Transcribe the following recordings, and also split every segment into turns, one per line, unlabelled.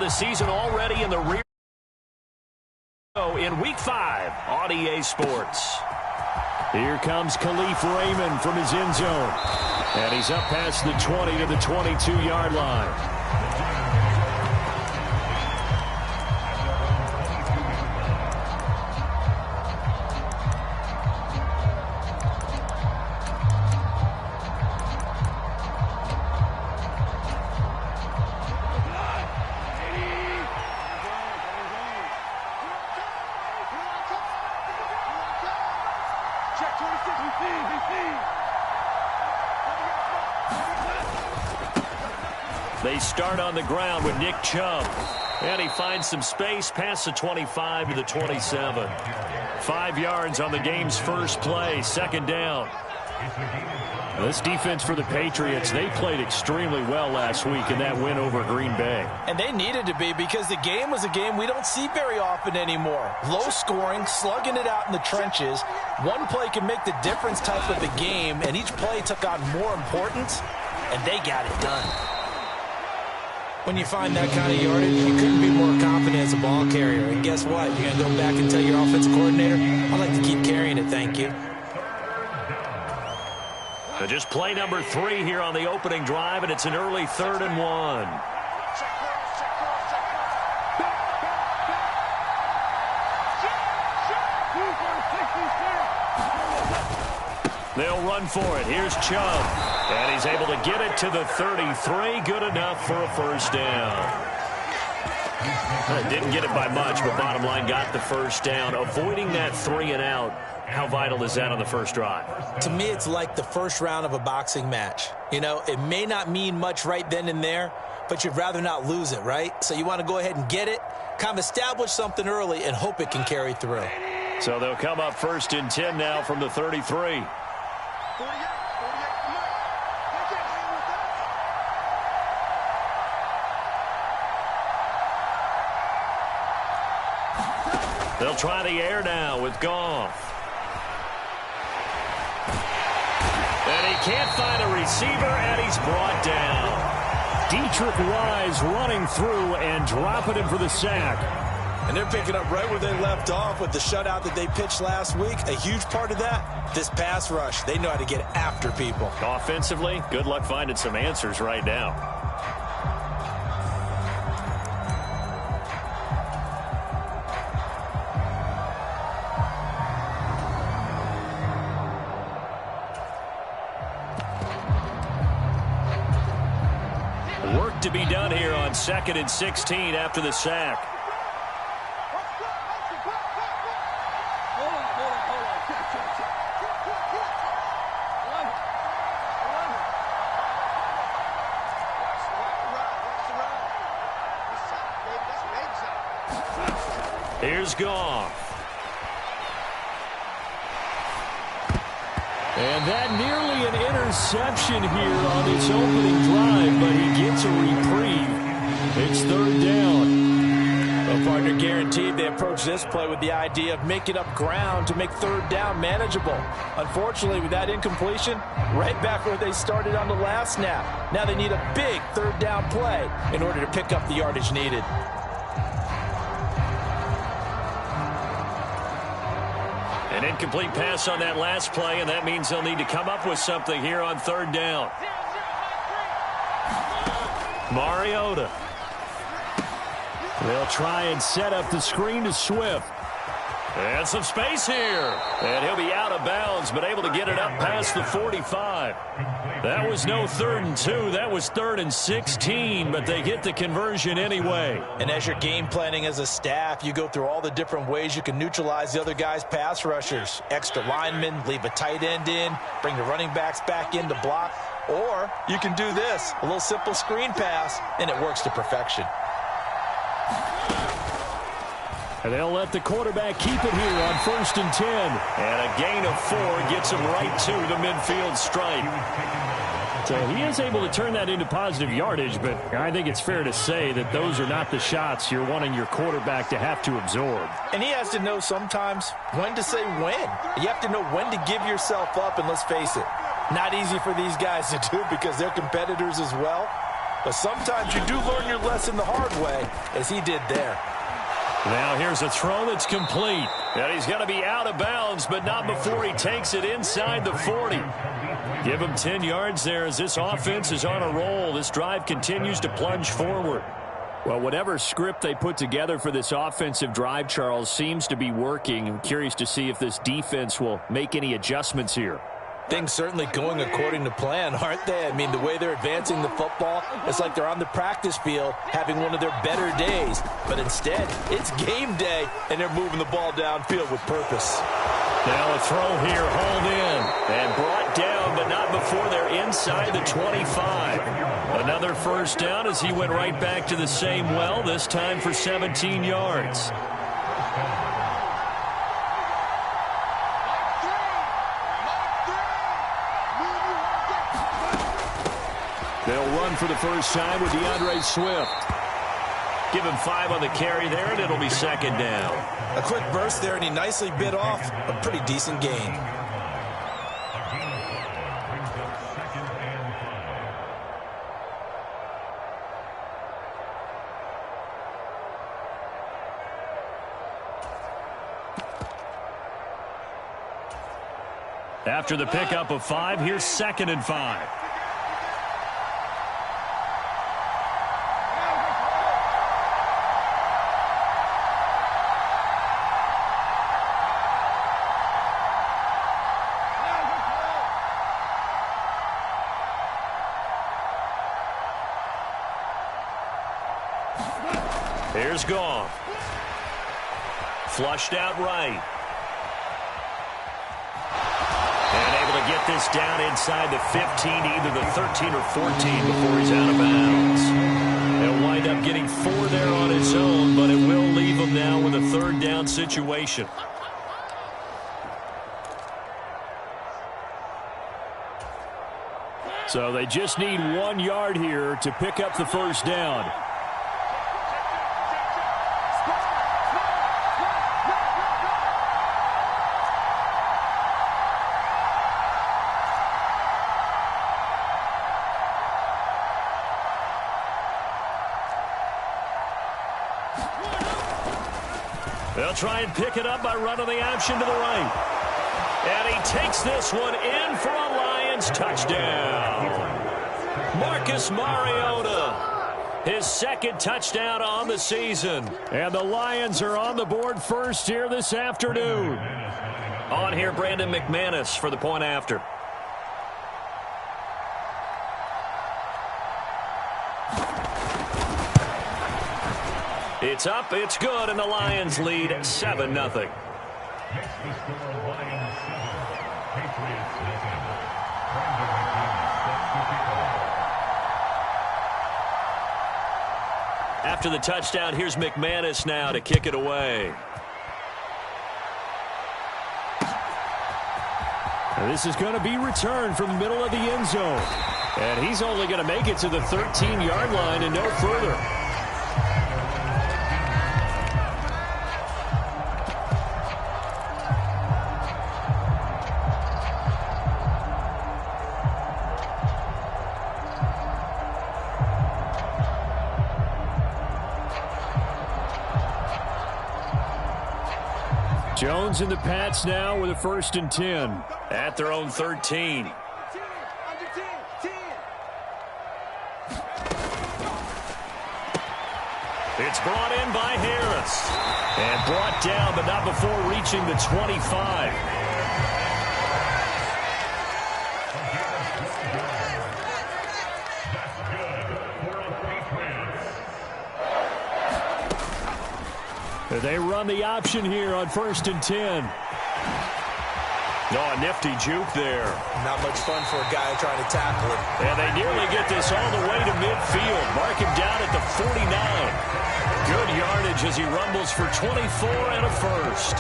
the season already in the rear in Week 5 on EA Sports. Here comes Khalif Raymond from his end zone. And he's up past the 20 to the 22-yard line. They start on the ground with Nick Chubb. And he finds some space past the 25 to the 27. 5 yards on the game's first play, second down. This defense for the Patriots, they played extremely well last week in that win over Green Bay.
And they needed to be, because the game was a game we don't see very often anymore. Low scoring, slugging it out in the trenches. One play can make the difference type of the game, and each play took on more importance, and they got it done. When you find that kind of yardage, you couldn't be more confident as a ball carrier. And guess what? You're going to go back and tell your offensive coordinator, I'd like to keep carrying it, thank you.
So just play number 3 here on the opening drive, and it's an early 3rd and 1. They'll run for it. Here's Chubb. And he's able to get it to the 33. Good enough for a first down. Didn't get it by much, but bottom line got the first down. Avoiding that 3 and out. How vital is that on the first drive?
To me, it's like the first round of a boxing match. You know, it may not mean much right then and there, but you'd rather not lose it, right? So you want to go ahead and get it, kind of establish something early, and hope it can carry through.
So they'll come up 1st and 10 now from the 33. They'll try the air now with Goff. And he can't find a receiver, and he's brought down. Dietrich Wise running through and dropping him for the sack.
And they're picking up right where they left off with the shutout that they pitched last week. A huge part of that, this pass rush. They know how to get after people.
Offensively, good luck finding some answers right now. Work to be done here on 2nd and 16 after the sack. Here's Goff. And that nearly an interception here on its opening drive, but he gets a reprieve. It's 3rd down.
Well, partner, guaranteed they approach this play with the idea of making up ground to make 3rd down manageable. Unfortunately, with that incompletion, right back where they started on the last snap. Now they need a big 3rd down play in order to pick up the yardage needed.
An incomplete pass on that last play, and that means they'll need to come up with something here on 3rd down. Mariota. They'll try and set up the screen to Swift. And some space here. And he'll be out of bounds, but able to get it up past the 45. That was no 3rd and 2. That was 3rd and 16, but they get the conversion anyway.
And as you're game planning as a staff, you go through all the different ways you can neutralize the other guy's pass rushers. Extra linemen, leave a tight end in, bring the running backs back in to block. Or you can do this, a little simple screen pass, and it works to perfection.
And they'll let the quarterback keep it here on 1st and 10. And a gain of 4 gets him right to the midfield stripe. So he is able to turn that into positive yardage, but I think it's fair to say that those are not the shots you're wanting your quarterback to have to absorb.
And he has to know sometimes when to say when. You have to know when to give yourself up, and let's face it, not easy for these guys to do because they're competitors as well. but sometimes you do learn your lesson the hard way, as he did there.
Now here's a throw that's complete. And he's going to be out of bounds, but not before he takes it inside the 40. Give him 10 yards there as this offense is on a roll. This drive continues to plunge forward. Well, whatever script they put together for this offensive drive, Charles, seems to be working. I'm curious to see if this defense will make any adjustments here.
Things certainly going according to plan, aren't they? I mean, the way they're advancing the football, it's like they're on the practice field having one of their better days. But instead, it's game day, and they're moving the ball downfield with purpose.
Now a throw here, hauled in, and brought down, but not before they're inside the 25. Another first down as he went right back to the same well, this time for 17 yards. They'll run for the first time with DeAndre Swift. Give him 5 on the carry there, and it'll be second down.
A quick burst there, and he nicely bit off a pretty decent gain.
After the pickup of 5, here's 2nd and 5. Here's Goff. Flushed out right. And able to get this down inside the 15, either the 13 or 14 before he's out of bounds. He'll wind up getting 4 there on his own, but it will leave him now with a 3rd down situation. So they just need 1 yard here to pick up the first down. They'll try and pick it up by running the option to the right. And he takes this one in for a Lions touchdown. Marcus Mariota, his 2nd touchdown on the season. And the Lions are on the board first here this afternoon. On here, Brandon McManus for the point after. It's up, it's good, and the Lions lead 7-0. After the touchdown, here's McManus now to kick it away. And this is going to be returned from the middle of the end zone. And he's only going to make it to the 13-yard line and no further. Jones and the Pats now with a 1st and 10 at their own 13. It's brought in by Harris. And brought down, but not before reaching the 25. They run the option here on 1st and 10. Oh, a nifty juke there.
Not much fun for a guy trying to tackle him.
And they nearly get this all the way to midfield. Mark him down at the 49. Good yardage as he rumbles for 24 and a 1st.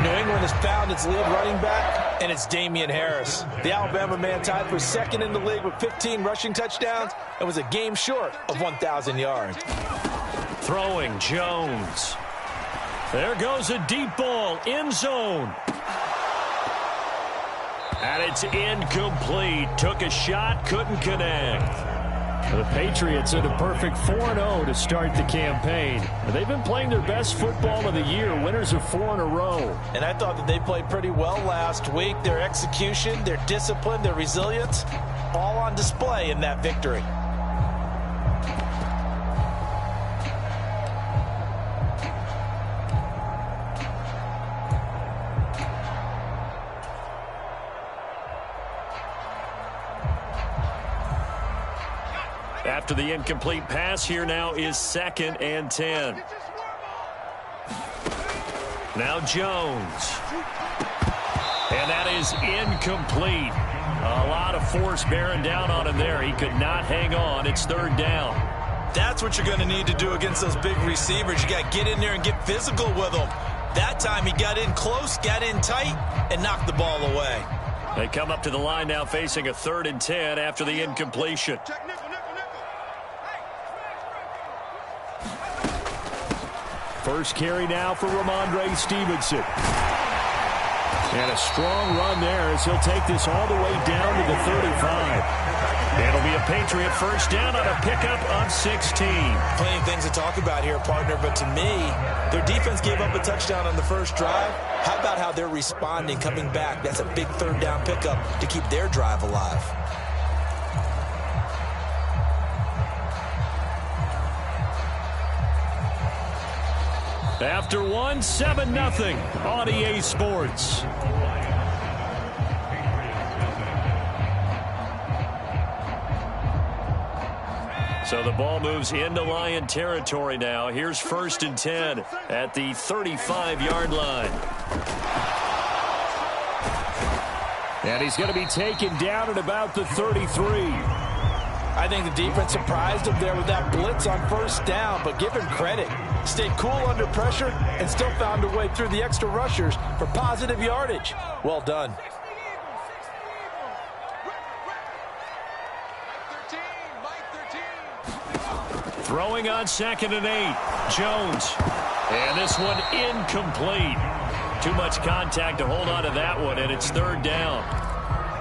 New England has found its lead running back, and it's Damian Harris. The Alabama man tied for 2nd in the league with 15 rushing touchdowns and was a game short of 1,000 yards.
Throwing Jones. There goes a deep ball, end zone. And it's incomplete. Took a shot, couldn't connect. The Patriots are the perfect 4-0 to start the campaign. They've been playing their best football of the year, winners of 4 in a row.
And I thought that they played pretty well last week. Their execution, their discipline, their resilience, all on display in that victory.
After the incomplete pass, here now is 2nd and 10. Now Jones. And that is incomplete. A lot of force bearing down on him there. He could not hang on. It's 3rd down.
That's what you're going to need to do against those big receivers. You got to get in there and get physical with them. That time he got in close, got in tight, and knocked the ball away.
They come up to the line now facing a 3rd and 10 after the incompletion. First carry now for Ramondre Stevenson. And a strong run there as he'll take this all the way down to the 35. It'll be a Patriot first down on a pickup of 16.
Plenty of things to talk about here, partner, but to me, their defense gave up a touchdown on the first drive. How about how they're responding, coming back? That's a big 3rd down pickup to keep their drive alive.
After 1, 7-0 on EA Sports. So the ball moves into Lion territory now. Here's 1st and 10 at the 35-yard line. And he's going to be taken down at about the 33.
I think the defense surprised him there with that blitz on 1st down, but give him credit. Stayed cool under pressure and still found a way through the extra rushers for positive yardage. Well done.
Throwing on 2nd and 8. Jones. And this one incomplete. Too much contact to hold on to that one, and it's 3rd down.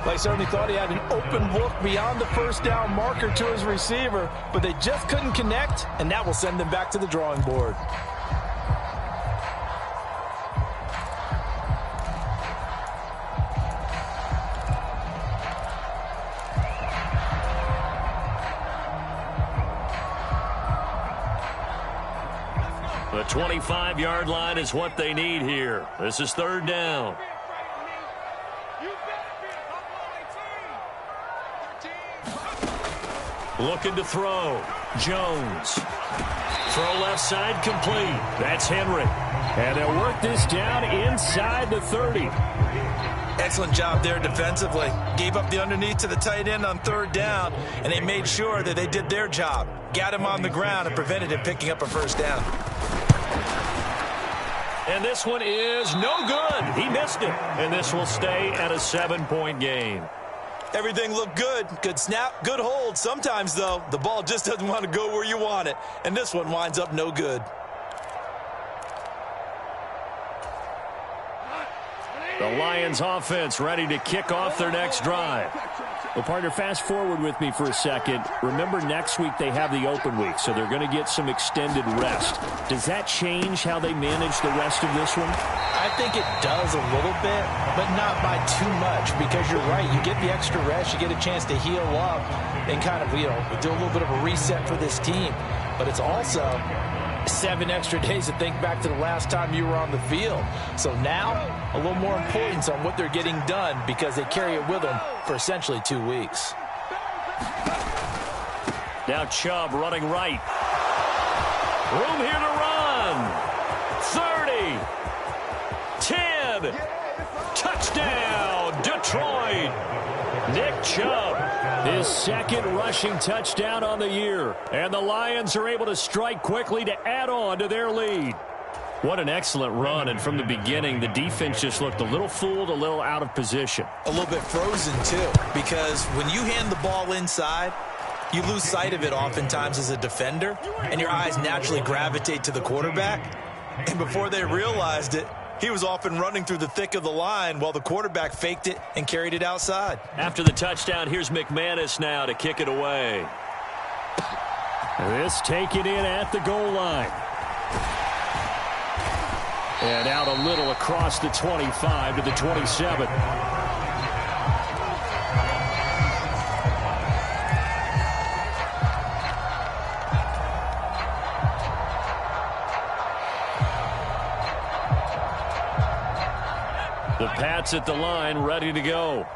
They certainly thought he had an open look beyond the 1st down marker to his receiver, but they just couldn't connect, and that will send them back to the drawing board.
The 25-yard line is what they need here. This is 3rd down. Looking to throw. Jones. Throw left side complete. That's Henry. And they'll work this down inside the 30.
Excellent job there defensively. Gave up the underneath to the tight end on 3rd down, and they made sure that they did their job. Got him on the ground and prevented him picking up a 1st down.
And this one is no good. He missed it. And this will stay at a 7-point game.
Everything looked good. Good snap, good hold. Sometimes, though, the ball just doesn't want to go where you want it. And this one winds up no good.
The Lions offense ready to kick off their next drive. Well, partner, fast forward with me for a second. Remember, next week they have the open week, so they're going to get some extended rest. Does that change how they manage the rest of this one?
I think it does a little bit, but not by too much, because you're right. You get the extra rest. You get a chance to heal up and kind of, do a little bit of a reset for this team. But it's also 7 extra days to think back to the last time you were on the field. So now, a little more importance on what they're getting done because they carry it with them for essentially 2 weeks.
Now Chubb running right. Room here to run. 30. 10. Touchdown, Detroit. Nick Chubb, his 2nd rushing touchdown on the year. And the Lions are able to strike quickly to add on to their lead. What an excellent run, and from the beginning, the defense just looked a little fooled, a little out of position.
A little bit frozen, too, because when you hand the ball inside, you lose sight of it oftentimes as a defender, and your eyes naturally gravitate to the quarterback. And before they realized it, he was off and running through the thick of the line while the quarterback faked it and carried it outside.
After the touchdown, here's McManus now to kick it away. This taken in at the goal line. And out a little across the 25 to the 27. The Pats at the line, ready to go.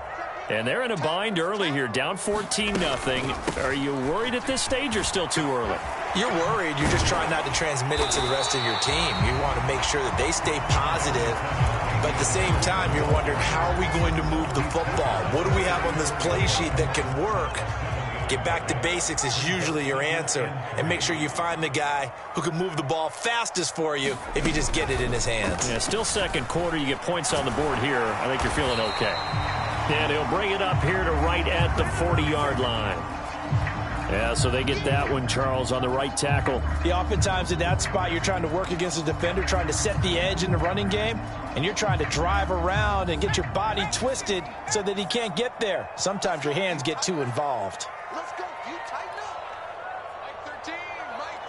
And they're in a bind early here, down 14-0. Are you worried at this stage or still too early?
You're worried. You're just trying not to transmit it to the rest of your team. You want to make sure that they stay positive. But at the same time, you're wondering, how are we going to move the football? What do we have on this play sheet that can work? Get back to basics is usually your answer. And make sure you find the guy who can move the ball fastest for you if you just get it in his hands.
Yeah, still second quarter. You get points on the board here. I think you're feeling okay. And he'll bring it up here to right at the 40-yard line. Yeah, so they get that one, Charles, on the right tackle.
Yeah, oftentimes in that spot, you're trying to work against a defender, trying to set the edge in the running game, and you're trying to drive around and get your body twisted so that he can't get there. Sometimes your hands get too involved.
Let's go. You tighten up. Mike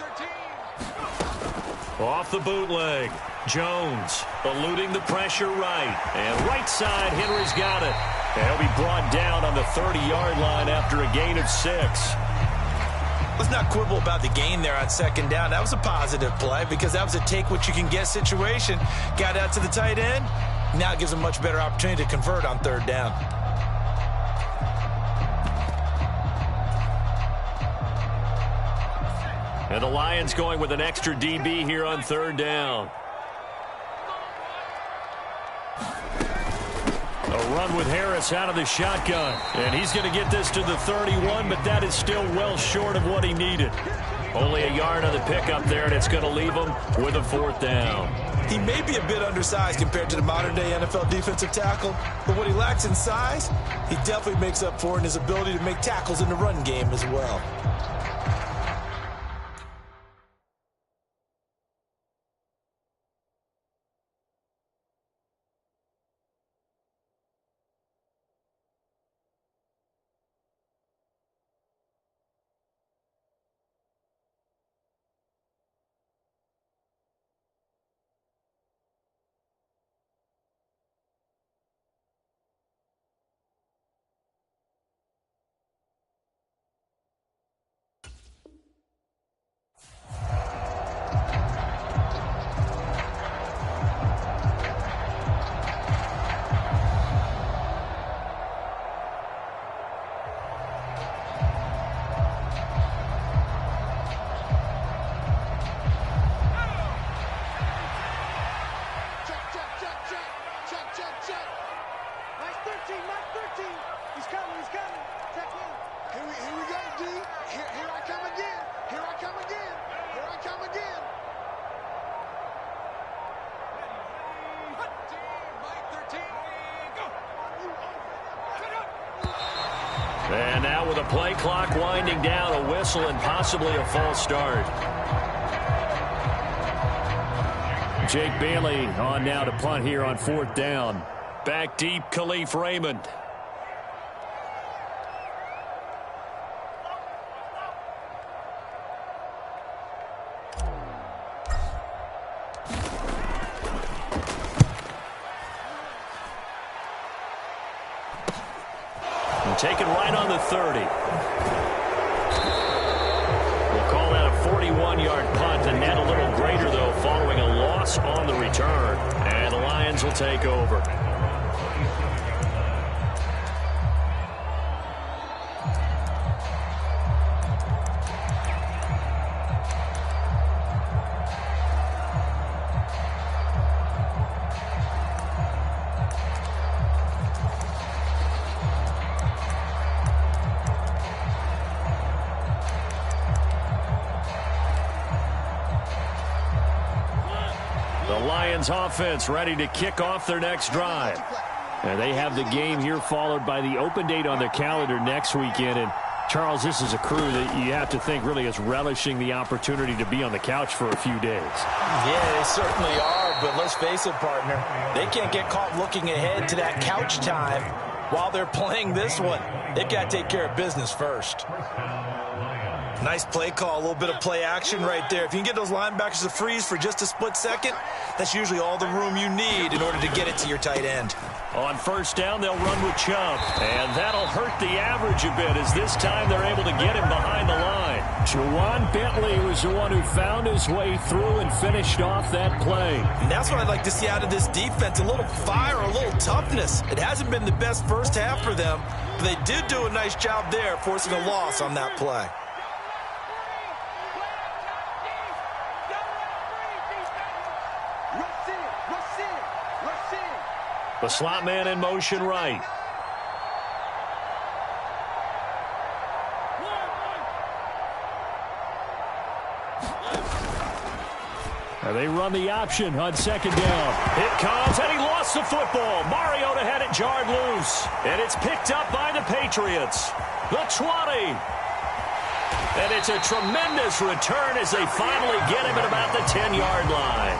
13.
Off the bootleg. Jones eluding the pressure right. And right side, Henry's got it. And he'll be brought down on the 30-yard line after a gain of 6.
Let's not quibble about the gain there on second down. That was a positive play because that was a take-what-you-can-get situation. Got out to the tight end. Now it gives him a much better opportunity to convert on third down.
And the Lions going with an extra DB here on third down. A run with Harris out of the shotgun. And he's going to get this to the 31, but that is still well short of what he needed. Only a yard on the pickup there, and it's going to leave him with a 4th down.
He may be a bit undersized compared to the modern-day NFL defensive tackle, but what he lacks in size, he definitely makes up for in his ability to make tackles in the run game as well.
And now with a play clock winding down, a whistle and possibly a false start. Jake Bailey on now to punt here on 4th down. Back deep, Khalif Raymond. Taken right on the 30. We'll call that a 41-yard punt. The net a little greater, though, following a loss on the return. And the Lions will take over. Offense ready to kick off their next drive. And they have the game here followed by the open date on their calendar next weekend. And Charles, this is a crew that you have to think really is relishing the opportunity to be on the couch for a few days.
Yeah, they certainly are, but let's face it, partner. They can't get caught looking ahead to that couch time while they're playing this one. They've got to take care of business first. Nice play call, a little bit of play action right there. If you can get those linebackers to freeze for just a split second, that's usually all the room you need in order to get it to your tight end.
On first down, they'll run with Chubb. And that'll hurt the average a bit as this time they're able to get him behind the line. Juwan Bentley was the one who found his way through and finished off that play.
And that's what I'd like to see out of this defense, a little fire, a little toughness. It hasn't been the best first half for them, but they did do a nice job there, forcing a loss on that play.
The slot man in motion right. And they run the option on second down. It comes, and he lost the football. Mariota had it jarred loose. And it's picked up by the Patriots. The 20. And it's a tremendous return as they finally get him at about the 10-yard line.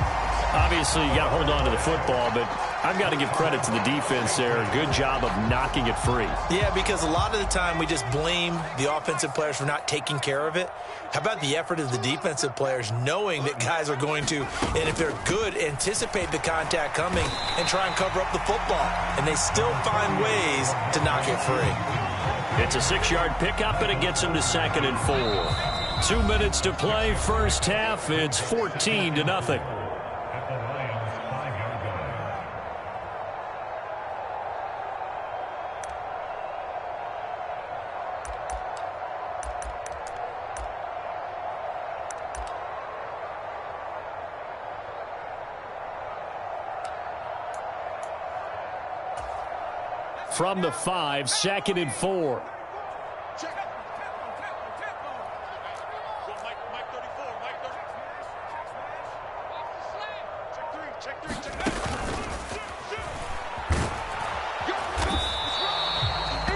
Obviously, you got to hold on to the football, but I've got to give credit to the defense there. Good job of knocking it free.
Yeah, because a lot of the time we just blame the offensive players for not taking care of it. How about the effort of the defensive players knowing that guys are going to, and if they're good, anticipate the contact coming and try and cover up the football. And they still find ways to knock it free.
It's a 6-yard pickup, and it gets them to 2nd and 4. 2 minutes to play, first half. It's 14-0. From the 5, 2nd and 4.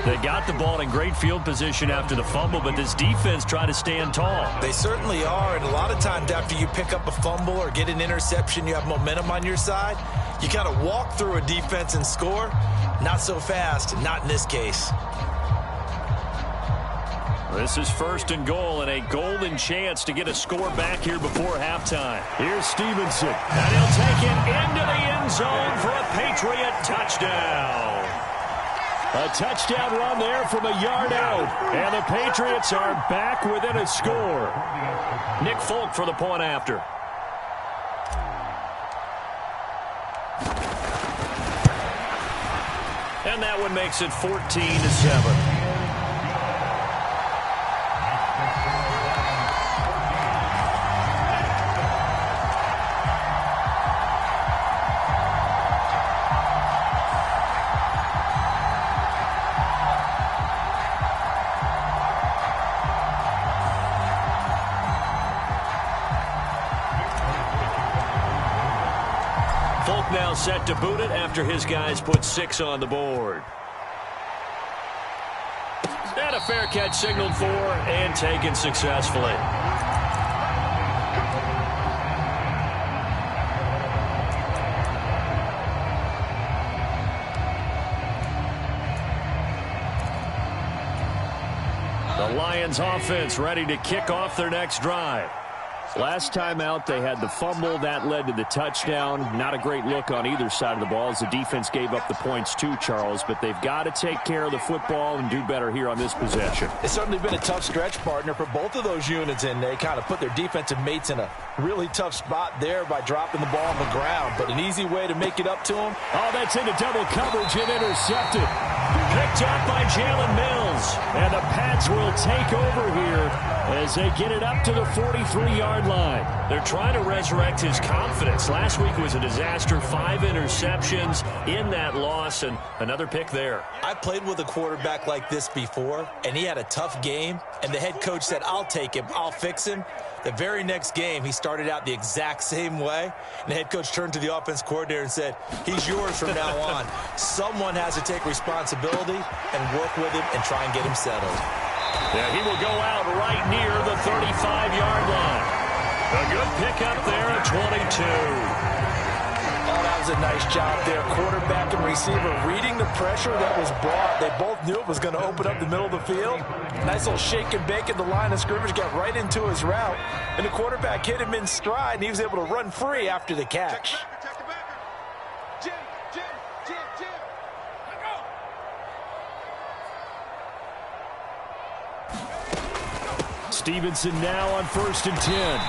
They got the ball in great field position after the fumble, but this defense tried to stand tall.
They certainly are, and a lot of times after you pick up a fumble or get an interception, you have momentum on your side. You kind of walk through a defense and score. Not so fast, not in this case.
This is 1st and goal, and a golden chance to get a score back here before halftime. Here's Stevenson, and he'll take it into the end zone for a Patriot touchdown. A touchdown run there from a yard out, and the Patriots are back within a score. Nick Folk for the point after. And that one makes it 14-7. Now set to boot it after his guys put 6 on the board. And a fair catch signaled for and taken successfully. The Lions offense ready to kick off their next drive. Last time out, they had the fumble. That led to the touchdown. Not a great look on either side of the ball as the defense gave up the points too, Charles. But they've got to take care of the football and do better here on this possession.
It's certainly been a tough stretch, partner, for both of those units, and they kind of put their defensive mates in a really tough spot there by dropping the ball on the ground. But an easy way to make it up to them.
Oh, that's into double coverage and intercepted. Picked up by Jalen Mills. And the Pats will take over here as they get it up to the 43-yard line. They're trying to resurrect his confidence. Last week was a disaster. 5 interceptions in that loss, and another pick there.
I played with a quarterback like this before, and he had a tough game, and the head coach said, I'll take him, I'll fix him. The very next game, he started out the exact same way, and the head coach turned to the offense coordinator and said, he's yours from now on. Someone has to take responsibility and work with him and try and get him settled.
Yeah, he will go out right near the 35-yard line. A good pickup there at 22.
Oh, that was a nice job there. Quarterback and receiver reading the pressure that was brought. They both knew it was going to open up the middle of the field. Nice little shake and bake at the line of scrimmage, got right into his route. And the quarterback hit him in stride, and he was able to run free after the catch.
Stevenson now on 1st and 10.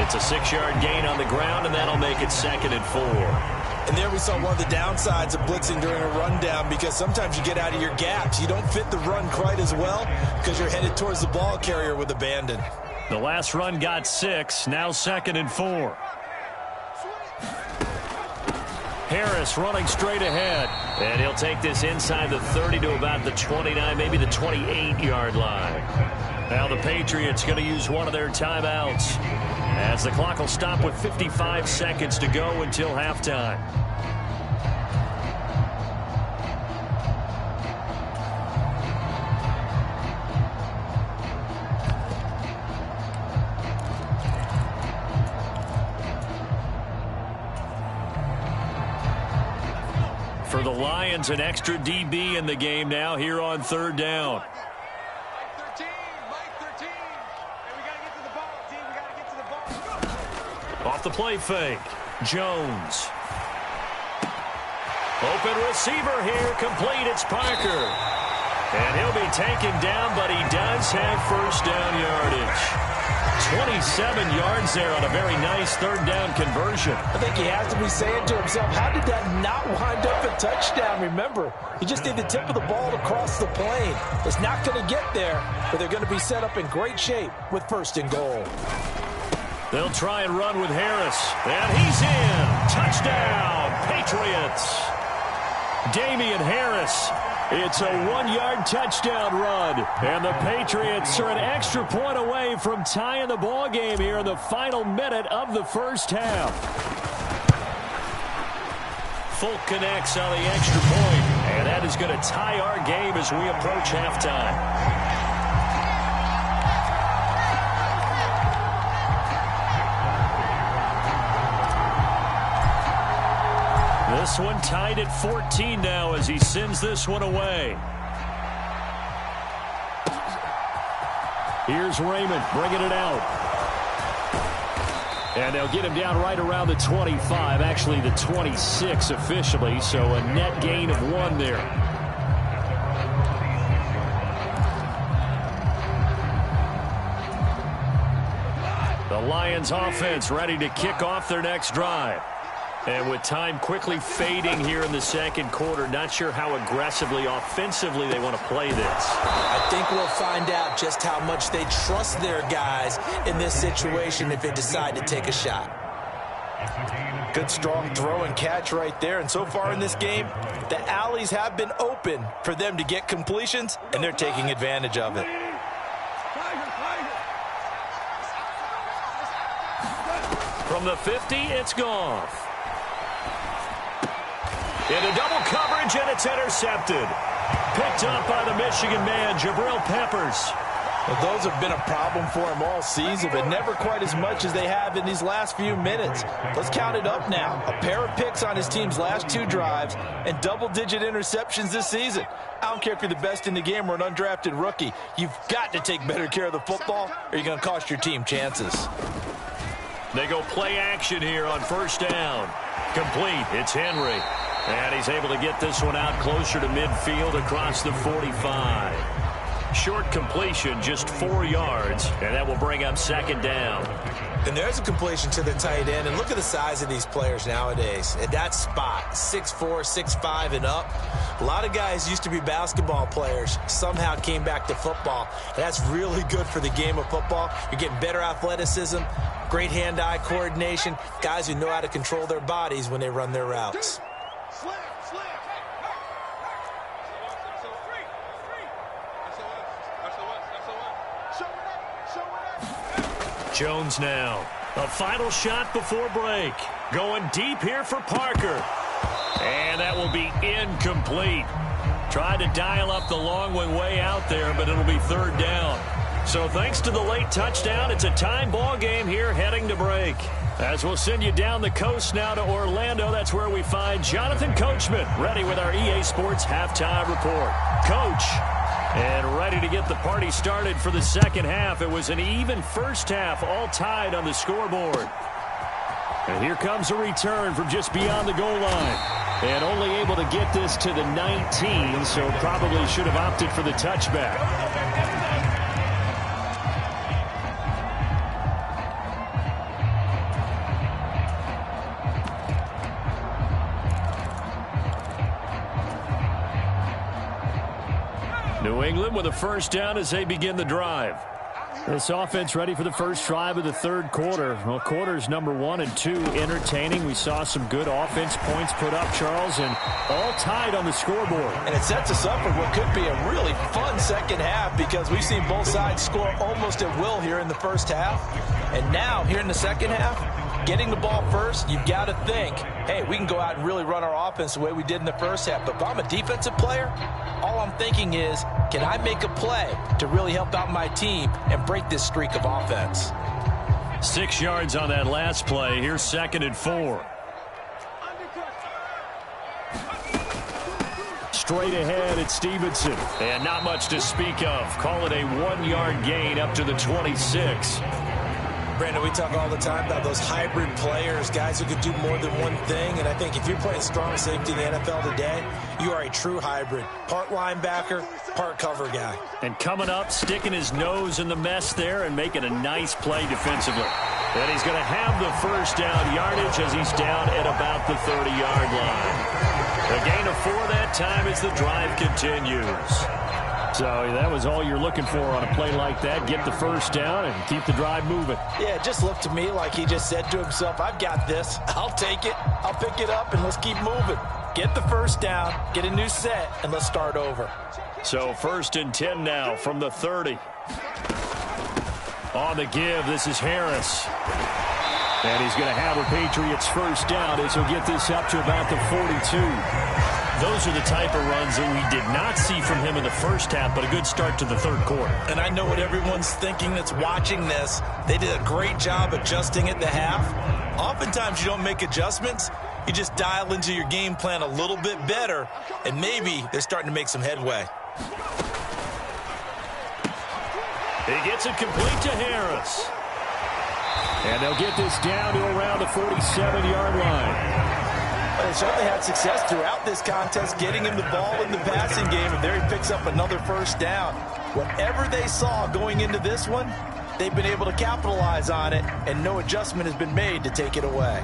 It's a 6-yard gain on the ground, and that'll make it 2nd and 4.
And there we saw one of the downsides of blitzing during a rundown, because sometimes you get out of your gaps. You don't fit the run quite as well because you're headed towards the ball carrier with abandon.
The last run got 6, now 2nd and 4. Harris running straight ahead, and he'll take this inside the 30 to about the 29, maybe the 28-yard line. Now the Patriots going to use one of their timeouts, as the clock will stop with 55 seconds to go until halftime. For the Lions, an extra DB in the game now here on 3rd down. Off the play fake, Jones. Open receiver here, complete, it's Parker. And he'll be taken down, but he does have 1st down yardage. 27 yards there on a very nice 3rd down conversion.
I think he has to be saying to himself, how did that not wind up a touchdown? Remember, he just did the tip of the ball to cross the plane. It's not going to get there, but they're going to be set up in great shape with 1st and goal.
They'll try and run with Harris. And he's in. Touchdown, Patriots. Damian Harris. It's a 1-yard touchdown run. And the Patriots are an extra point away from tying the ball game here in the final minute of the 1st half. Folk connects on the extra point. And that is going to tie our game as we approach halftime. This one tied at 14 now as he sends this one away. Here's Raymond bringing it out. And they'll get him down right around the 25, actually the 26 officially, so a net gain of 1 there. The Lions offense ready to kick off their next drive. And with time quickly fading here in the 2nd quarter, not sure how aggressively, offensively they want to play this.
I think we'll find out just how much they trust their guys in this situation if they decide to take a shot. Good strong throw and catch right there. And so far in this game, the alleys have been open for them to get completions, and they're taking advantage of it.
From the 50, it's Goff. Into double coverage, and it's intercepted. Picked up by the Michigan man, Jabril Peppers.
Well, those have been a problem for him all season, but never quite as much as they have in these last few minutes. Let's count it up now. A pair of picks on his team's last 2 drives and double-digit interceptions this season. I don't care if you're the best in the game or an undrafted rookie. You've got to take better care of the football, or you're going to cost your team chances.
They go play action here on 1st down. Complete. It's Henry. And he's able to get this one out closer to midfield across the 45. Short completion, just 4 yards, and that will bring up 2nd down.
And there's a completion to the tight end. And look at the size of these players nowadays. At that spot, 6'4", 6'5", and up. A lot of guys used to be basketball players, somehow came back to football. And that's really good for the game of football. You're getting better athleticism, great hand-eye coordination, guys who know how to control their bodies when they run their routes.
Jones now. A final shot before break. Going deep here for Parker. And that will be incomplete. Tried to dial up the long one way out there, but it'll be 3rd down. So thanks to the late touchdown, it's a time ball game here heading to break. As we'll send you down the coast now to Orlando, that's where we find Jonathan Coachman ready with our EA Sports halftime report. Coach, and ready to get the party started for the second half. It was an even first half, all tied on the scoreboard. And here comes a return from just beyond the goal line. And only able to get this to the 19, so probably should have opted for the touchback. New England with a first down as they begin the drive. This offense ready for the first drive of the third quarter. Well, quarters number 1 and 2 entertaining. We saw some good offense points put up, Charles, and all tied on the scoreboard.
And it sets us up for what could be a really fun second half because we've seen both sides score almost at will here in the first half. And now, here in the second half, getting the ball first, you've got to think, hey, we can go out and really run our offense the way we did in the first half. But if I'm a defensive player, all I'm thinking is, can I make a play to really help out my team and break this streak of offense?
6 yards on that last play. Here's 2nd and 4. Straight ahead at Stevenson. And not much to speak of. Call it a 1-yard gain up to the 26.
Brandon, we talk all the time about those hybrid players, guys who could do more than one thing. And I think if you're playing strong safety in the NFL today, you are a true hybrid. Part linebacker, part cover guy.
And coming up, sticking his nose in the mess there and making a nice play defensively. And he's going to have the first down yardage as he's down at about the 30-yard line. A gain of 4 that time as the drive continues. So that was all you're looking for on a play like that. Get the first down and keep the drive moving.
Yeah, it just looked to me like he just said to himself, I've got this. I'll take it. I'll pick it up, and let's keep moving. Get the first down, get a new set, and let's start over.
So 1st and 10 now from the 30. On the give, this is Harris. And he's going to have a Patriots first down as he'll get this up to about the 42. Those are the type of runs that we did not see from him in the first half, but a good start to the third quarter.
And I know what everyone's thinking that's watching this. They did a great job adjusting at the half. Oftentimes you don't make adjustments. You just dial into your game plan a little bit better, and maybe they're starting to make some headway.
He gets it complete to Harris. And they'll get this down to around the 47-yard line.
They certainly had success throughout this contest, getting him the ball in the passing game, and there he picks up another first down. Whatever they saw going into this one, they've been able to capitalize on it, and no adjustment has been made to take it away.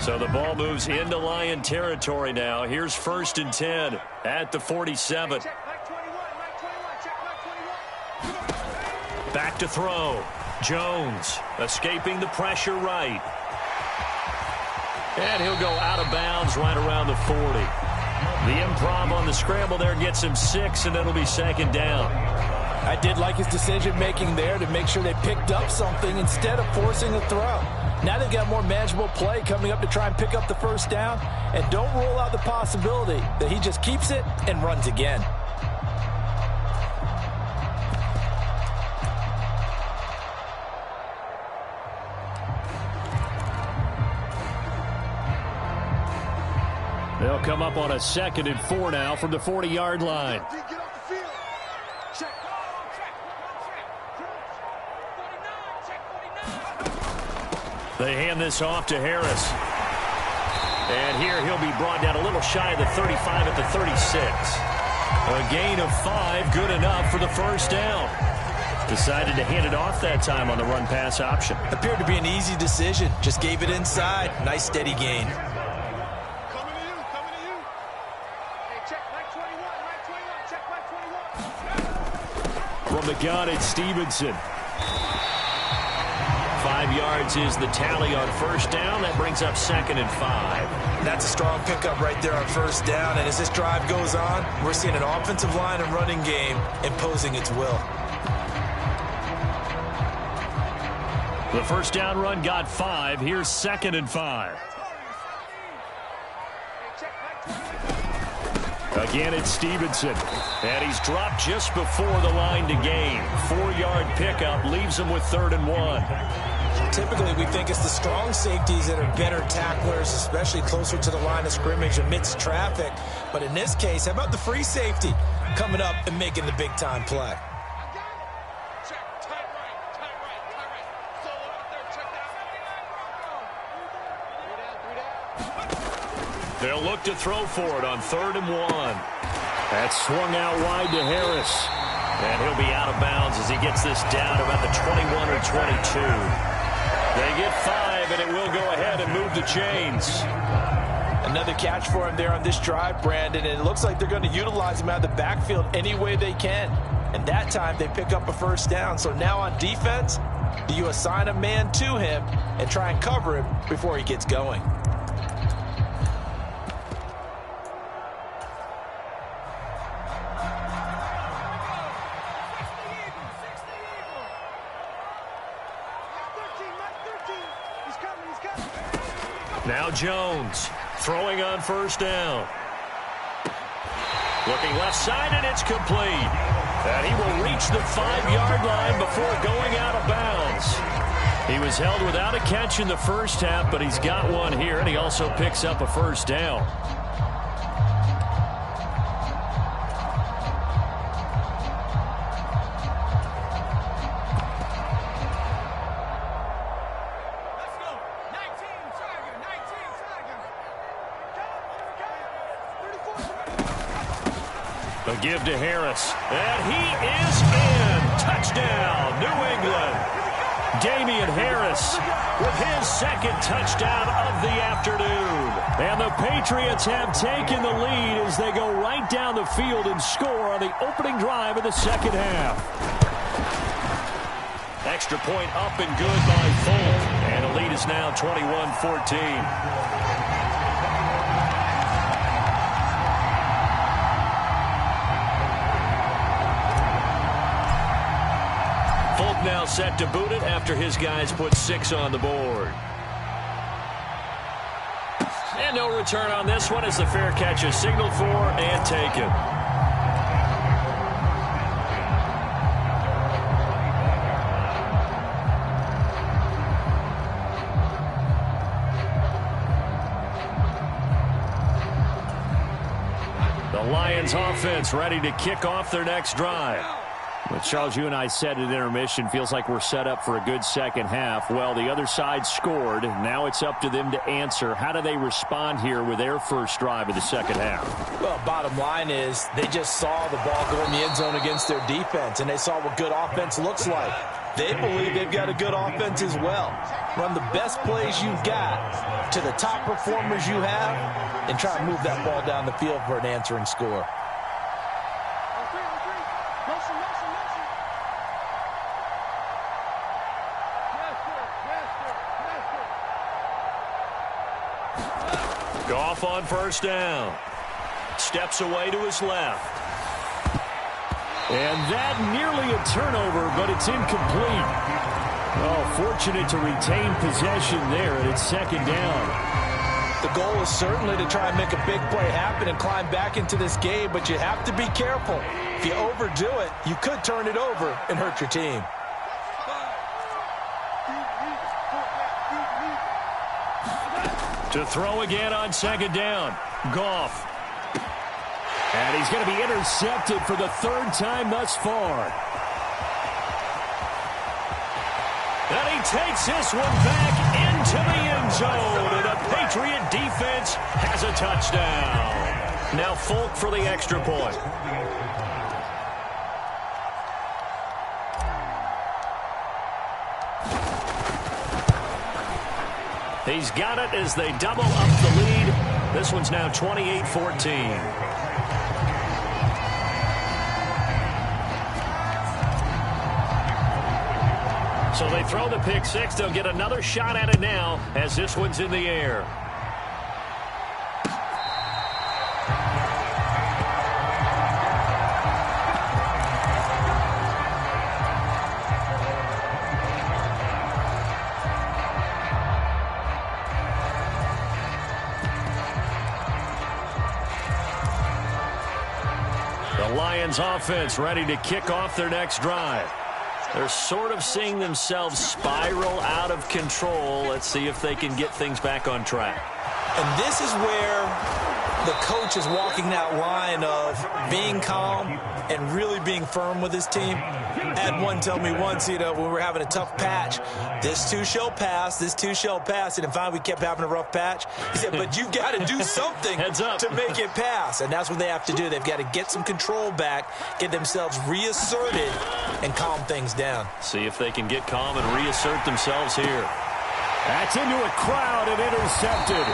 So the ball moves into Lion territory now. Here's 1st and 10 at the 47. Back to throw. Jones escaping the pressure right. And he'll go out of bounds right around the 40. The improv on the scramble there gets him 6, and it'll be 2nd down.
I did like his decision-making there to make sure they picked up something instead of forcing a throw. Now they've got more manageable play coming up to try and pick up the first down. And don't rule out the possibility that he just keeps it and runs again.
They'll come up on a 2nd and 4 now from the 40-yard line. They hand this off to Harris. And here he'll be brought down a little shy of the 35 at the 36. A gain of 5, good enough for the first down. Decided to hand it off that time on the run-pass option.
Appeared to be an easy decision. Just gave it inside. Nice steady gain.
Coming to you, coming to you. Hey, check back 21, check back 21.
From the gun, it's Stevenson. 5 5 yards is the tally on first down. That brings up 2nd and 5.
That's a strong pickup right there on first down. And as this drive goes on, we're seeing an offensive line and running game imposing its will.
The first down run got 5. Here's 2nd and 5. Again, it's Stevenson. And he's dropped just before the line to gain. 4-yard pickup leaves him with 3rd and 1.
Typically, we think it's the strong safeties that are better tacklers, especially closer to the line of scrimmage amidst traffic. But in this case, how about the free safety coming up and making the big-time play?
They'll look to throw for it on 3rd and 1. That's swung out wide to Harris. And he'll be out of bounds as he gets this down about the 21 or 22. They get 5, and it will go ahead and move the chains.
Another catch for him there on this drive, Brandon, and it looks like they're going to utilize him out of the backfield any way they can. And that time they pick up a first down. So now on defense, do you assign a man to him and try and cover him before he gets going?
Now Jones throwing on first down. Looking left side, and it's complete. And he will reach the 5-yard line before going out of bounds. He was held without a catch in the first half, but he's got one here, and he also picks up a first down. A give to Harris, and he is in. Touchdown, New England. Damian Harris with his 2nd touchdown of the afternoon. And the Patriots have taken the lead as they go right down the field and score on the opening drive of the second half. Extra point up and good by Folk. And the lead is now 21-14. Now set to boot it after his guys put 6 on the board. And no return on this one as the fair catch is signaled for and taken. The Lions offense ready to kick off their next drive. Well, Charles, you and I said at intermission, feels like we're set up for a good second half. Well, the other side scored. Now it's up to them to answer. How do they respond here with their first drive of the second half?
Well, bottom line is they just saw the ball go in the end zone against their defense, and they saw what good offense looks like. They believe they've got a good offense as well. Run the best plays you've got to the top performers you have and try to move that ball down the field for an answering score.
Goff on first down. Steps away to his left. And that nearly a turnover, but it's incomplete. Oh, fortunate to retain possession there, and it's second down.
The goal is certainly to try and make a big play happen and climb back into this game, but you have to be careful. If you overdo it, you could turn it over and hurt your team.
To throw again on second down. Goff. And he's going to be intercepted for the 3rd time thus far. And he takes this one back into the end zone. And the Patriot defense has a touchdown. Now Folk for the extra point. He's got it as they double up the lead. This one's now 28-14. So they throw the pick six. They'll get another shot at it now as this one's in the air. The Lions offense ready to kick off their next drive. They're sort of seeing themselves spiral out of control. Let's see if they can get things back on track.
And this is where the coach is walking that line of being calm and really being firm with his team. I had one tell me once, when we were having a tough patch, this too shall pass, this too shall pass. And finally we kept having a rough patch. He said, but you've got to do something to make it pass. And that's what they have to do. They've got to get some control back, get themselves reasserted, and calm things down.
See if they can get calm and reassert themselves here. That's into a crowd and intercepted.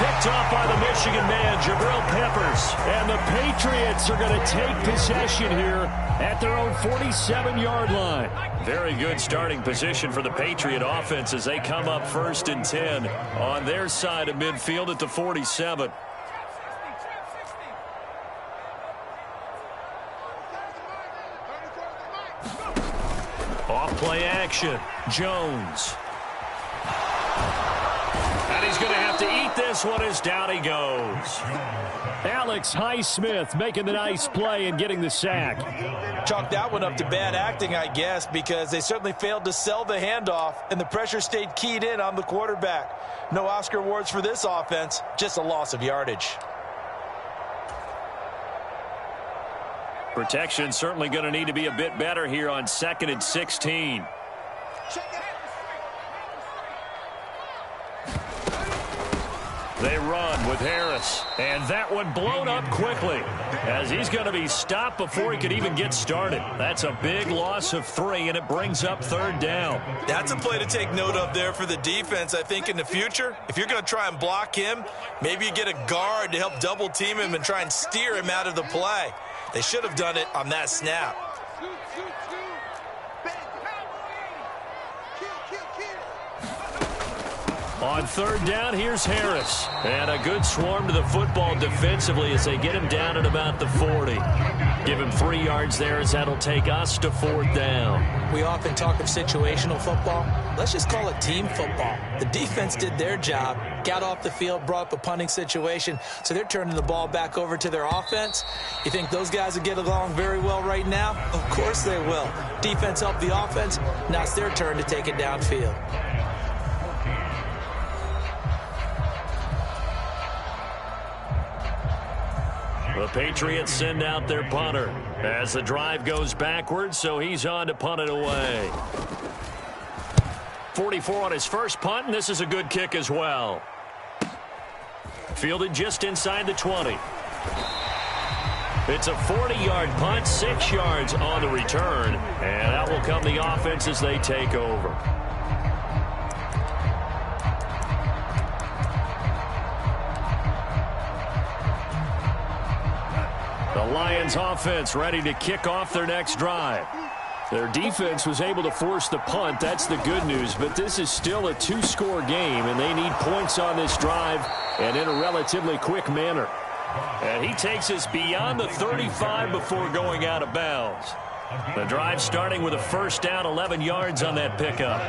Picked off by the Michigan man, Jabril Peppers. And the Patriots are going to take possession here at their own 47-yard line. Very good starting position for the Patriot offense as they come up 1st and 10 on their side of midfield at the 47. Off play action. Jones. And he's going to have to eat this one as down he goes. Alex Highsmith making the nice play and getting the sack.
Chalk that one up to bad acting, I guess, because they certainly failed to sell the handoff, and the pressure stayed keyed in on the quarterback. No Oscar awards for this offense, just a loss of yardage.
Protection certainly going to need to be a bit better here on 2nd and 16. They run with Harris, and that one blown up quickly as he's going to be stopped before he could even get started. That's a big loss of 3, and it brings up 3rd down.
That's a play to take note of there for the defense. I think in the future, if you're going to try and block him, maybe you get a guard to help double team him and try and steer him out of the play. They should have done it on that snap.
On 3rd down, here's Harris. And a good swarm to the football defensively as they get him down at about the 40. Give him 3 yards there as that'll take us to 4th down.
We often talk of situational football. Let's just call it team football. The defense did their job, got off the field, brought up a punting situation, so they're turning the ball back over to their offense. You think those guys will get along very well right now? Of course they will. Defense helped the offense. Now it's their turn to take it downfield.
The Patriots send out their punter as the drive goes backwards, so he's on to punt it away. 44 on his first punt, and this is a good kick as well. Fielded just inside the 20. It's a 40-yard punt, 6 yards on the return, and that will come the offense as they take over. The Lions offense ready to kick off their next drive. Their defense was able to force the punt. That's the good news, but this is still a 2-score game, and they need points on this drive and in a relatively quick manner. And he takes us beyond the 35 before going out of bounds. The drive starting with a 1st down, 11 yards on that pickup.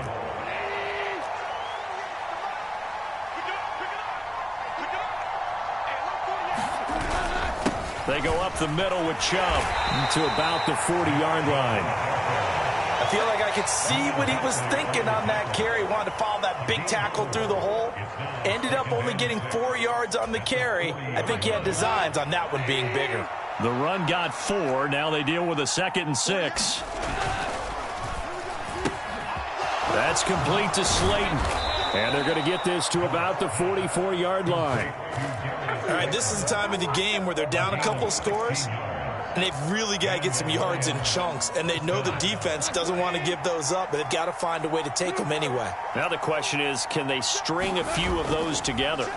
They go up the middle with Chubb to about the 40-yard line.
I feel like I could see what he was thinking on that carry. He wanted to follow that big tackle through the hole. Ended up only getting 4 yards on the carry. I think he had designs on that one being bigger.
The run got 4. Now they deal with a 2nd and 6. That's complete to Slayton. And they're going to get this to about the 44-yard line.
All right, this is the time of the game where they're down a couple of scores, and they've really got to get some yards in chunks, and they know the defense doesn't want to give those up, but they've got to find a way to take them anyway.
Now the question is, can they string a few of those together?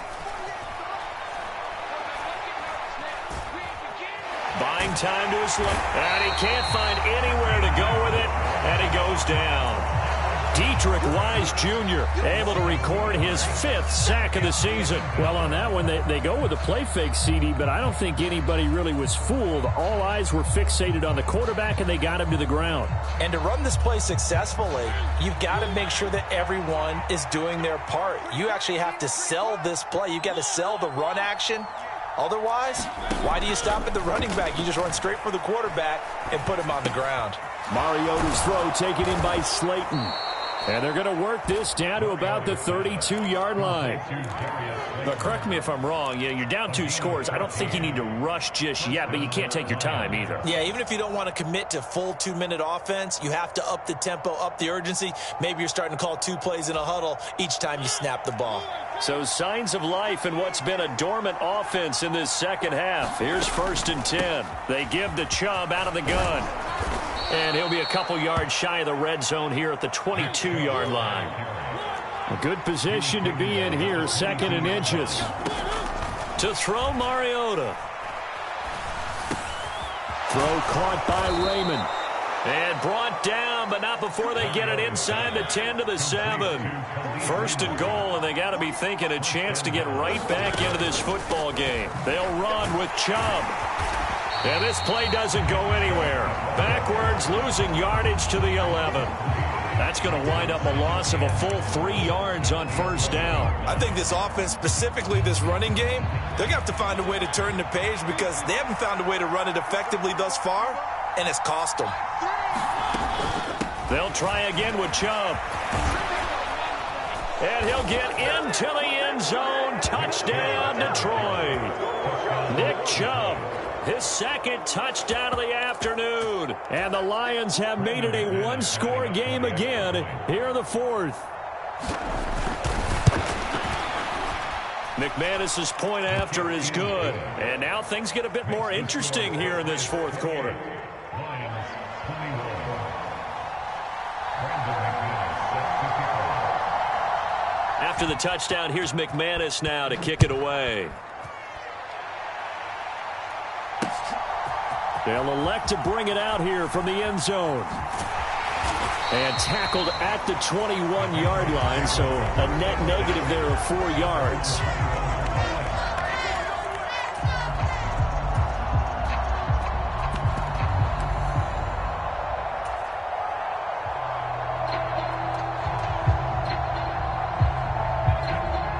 Buying time to his left, and he can't find anywhere to go with it, and he goes down. Dietrich Wise Jr. able to record his 5th sack of the season.
Well, on that one, they go with a play fake, CD, but I don't think anybody really was fooled. All eyes were fixated on the quarterback, and they got him to the ground.
And to run this play successfully, you've got to make sure that everyone is doing their part. You actually have to sell this play. You've got to sell the run action. Otherwise, why do you stop at the running back? You just run straight for the quarterback and put him on the ground.
Mariota's throw taken in by Slayton. And they're going to work this down to about the 32-yard line.
But correct me if I'm wrong. You're down 2 scores. I don't think you need to rush just yet, but you can't take your time either.
Yeah, even if you don't want to commit to full 2-minute offense, you have to up the tempo, up the urgency. Maybe you're starting to call 2 plays in a huddle each time you snap the ball.
So signs of life in what's been a dormant offense in this second half. Here's 1st and 10. They give to Chubb out of the gun. And he'll be a couple yards shy of the red zone here at the 22-yard line.
A good position to be in here, 2nd and inches.
To throw Mariota.
Throw caught by Raymond.
And brought down, but not before they get it inside the 10 to the 7. 1st and goal, and they got to be thinking a chance to get right back into this football game. They'll run with Chubb. And this play doesn't go anywhere. Backwards, losing yardage to the 11. That's going to wind up a loss of a full 3 yards on 1st down.
I think this offense, specifically this running game, they're going to have to find a way to turn the page because they haven't found a way to run it effectively thus far, and it's cost them.
They'll try again with Chubb. And he'll get into the end zone. Touchdown, Detroit. Nick Chubb. His 2nd touchdown of the afternoon.
And the Lions have made it a 1-score game again here in the 4th.
McManus's point after is good. And now things get a bit more interesting here in this 4th quarter. After the touchdown, here's McManus now to kick it away.
They'll elect to bring it out here from the end zone. And tackled at the 21-yard line, so a net negative there of 4 yards.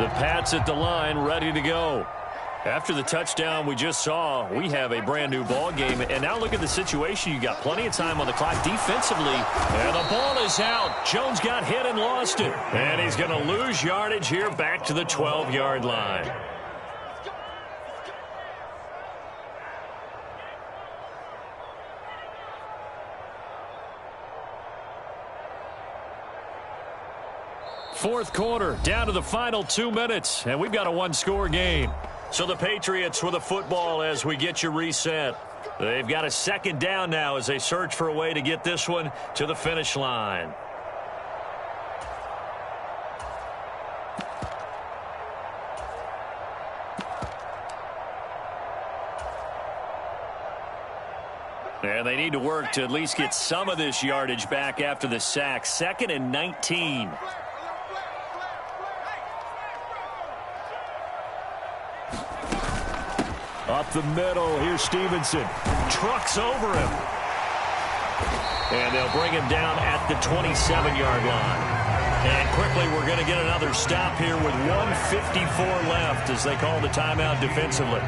The Pats at the line, ready to go. After the touchdown we just saw, we have a brand new ball game. And now look at the situation. You got plenty of time on the clock defensively. And the ball is out. Jones got hit and lost it. And he's going to lose yardage here back to the 12-yard line. Fourth quarter, down to the final 2 minutes. And we've got a 1-score game. So the Patriots with the football as we get you reset. They've got a 2nd down now as they search for a way to get this one to the finish line. And they need to work to at least get some of this yardage back after the sack. 2nd and 19.
Up the middle, here's Stevenson.
Trucks over him. And they'll bring him down at the 27-yard line. And quickly we're going to get another stop here with 1:54 left as they call the timeout defensively.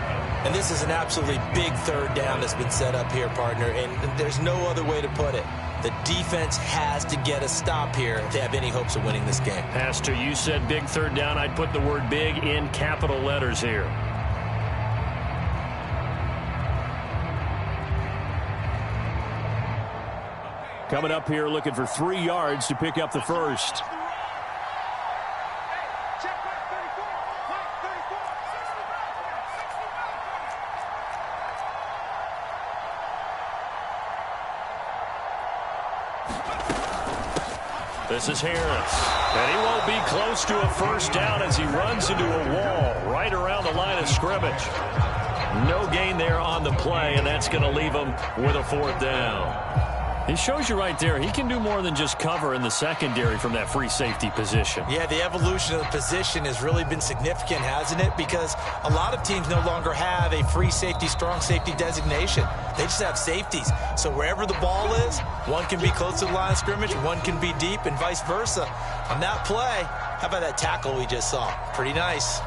And this is an absolutely big 3rd down that's been set up here, partner, and there's no other way to put it. The defense has to get a stop here to have any hopes of winning this game.
Pastor, you said big 3rd down. I'd put the word big in capital letters here.
Coming up here looking for 3 yards to pick up the 1st.
This is Harris. And he won't be close to a 1st down as he runs into a wall right around the line of scrimmage. No gain there on the play, and that's going to leave him with a 4th down. He shows you right there, he can do more than just cover in the secondary from that free safety position.
Yeah, the evolution of the position has really been significant, hasn't it? Because a lot of teams no longer have a free safety, strong safety designation. They just have safeties. So wherever the ball is, one can be close to the line of scrimmage, one can be deep, and vice versa. On that play, how about that tackle we just saw? Pretty nice.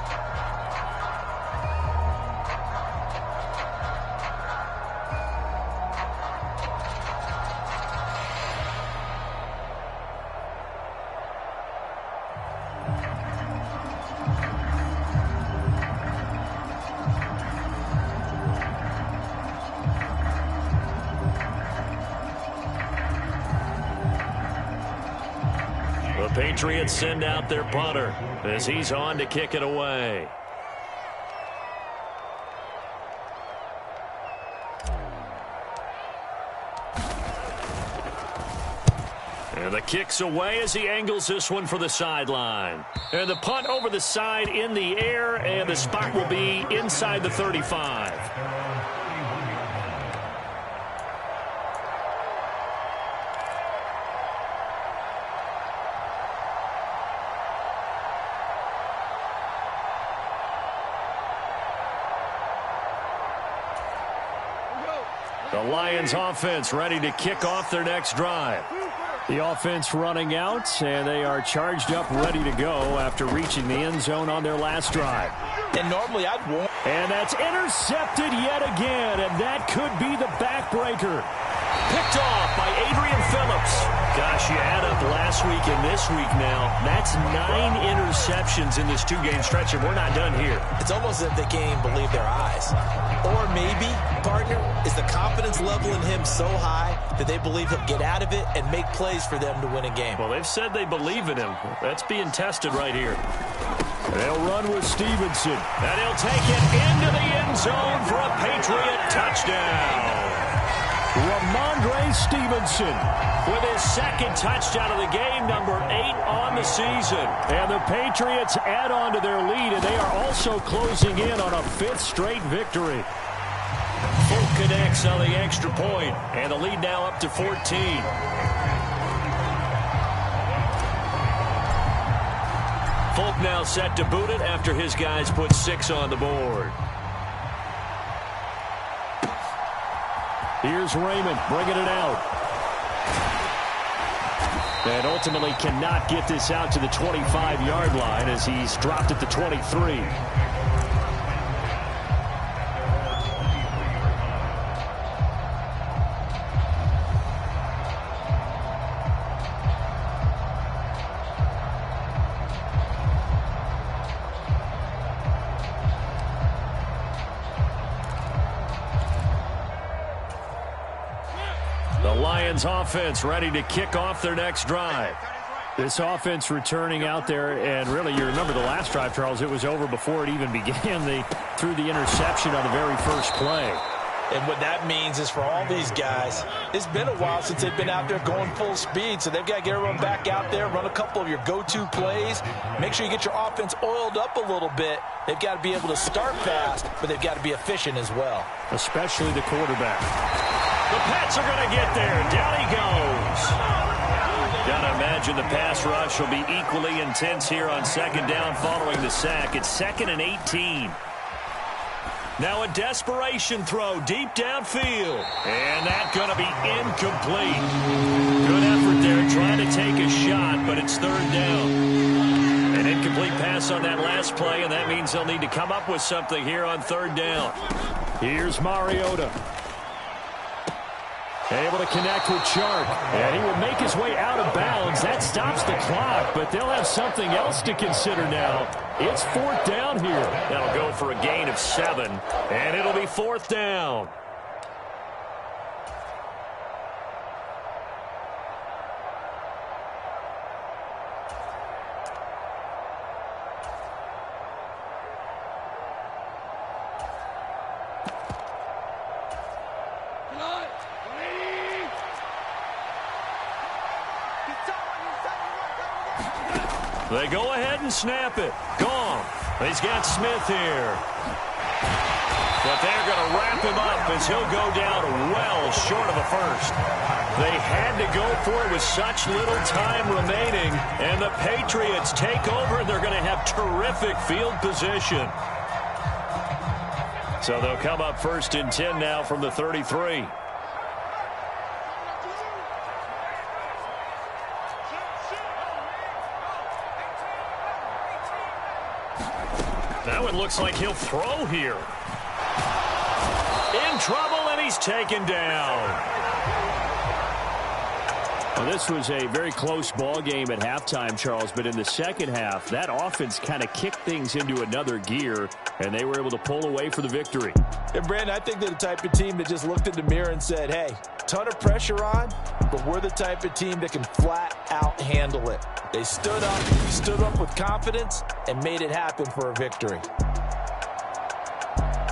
The Patriots send out their punter as he's on to kick it away. And the kick's away as he angles this one for the sideline. And the punt over the side in the air, and the spot will be inside the 35. The Lions offense ready to kick off their next drive. The offense running out, and they are charged up, ready to go after reaching the end zone on their last drive.
And normally I'd warn.
And that's intercepted yet again, and that could be the backbreaker. Picked off by Adrian Phillips.
Gosh, you add up last week and this week now. That's 9 interceptions in this 2-game stretch, and we're not done here.
It's almost as if they can't even believe their eyes. Or maybe, partner, is the confidence level in him so high that they believe he'll get out of it and make plays for them to win a game.
Well, they've said they believe in him. That's being tested right here.
They'll run with Stevenson.
And he'll take it into the end zone for a Patriot touchdown.
Ramondre Stevenson
with his second touchdown of the game, number 8 on the season.
And the Patriots add on to their lead, and they are also closing in on a 5th straight victory.
Folk connects on the extra point, and the lead now up to 14. Folk now set to boot it after his guys put 6 on the board.
Here's Raymond bringing it out. And ultimately cannot get this out to the 25-yard line as he's dropped at the 23.
The Lions offense ready to kick off their next drive.
This offense returning out there, and really, you remember the last drive, Charles, it was over before it even began. They threw the interception on the very first play.
And what that means is for all these guys, it's been a while since they've been out there going full speed, so they've got to get everyone back out there, run a couple of your go-to plays, make sure you get your offense oiled up a little bit. They've got to be able to start fast, but they've got to be efficient as well.
Especially the quarterback.
The Pats are going to get there. Down he goes. Gotta imagine the pass rush will be equally intense here on second down following the sack. It's 2nd and 18. Now a desperation throw deep downfield. And that's going to be incomplete. Good effort there trying to take a shot, but it's 3rd down. An incomplete pass on that last play, and that means they'll need to come up with something here on 3rd down.
Here's Mariota. Able to connect with Chark, and he will make his way out of bounds. That stops the clock, but they'll have something else to consider now. It's 4th down here.
That'll go for a gain of 7, and it'll be 4th down. They go ahead and snap it. Goff. He's got Smith here. But they're going to wrap him up as he'll go down well short of a first. They had to go for it with such little time remaining, and the Patriots take over, and they're going to have terrific field position. So they'll come up 1st and 10 now from the 33. That one looks like he'll throw here. In trouble, and he's taken down.
Well, this was a very close ball game at halftime, Charles, but in the second half, that offense kind of kicked things into another gear, and they were able to pull away for the victory.
And, Brandon, I think they're the type of team that just looked in the mirror and said, hey, ton of pressure on, but we're the type of team that can flat out handle it. They stood up with confidence and made it happen for a victory.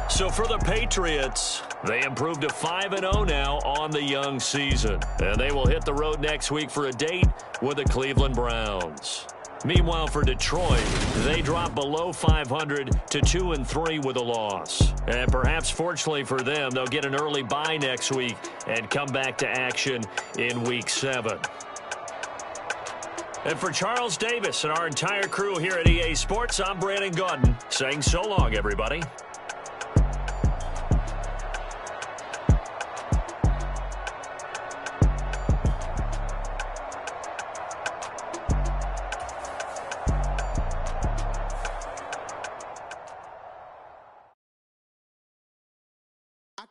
So for the Patriots, they improved to 5-0 now on the young season. And they will hit the road next week for a date with the Cleveland Browns. Meanwhile, for Detroit, they drop below 500 to 2-3 with a loss. And perhaps fortunately for them, they'll get an early bye next week and come back to action in Week 7. And for Charles Davis and our entire crew here at EA Sports, I'm Brandon Gaudin saying so long, everybody.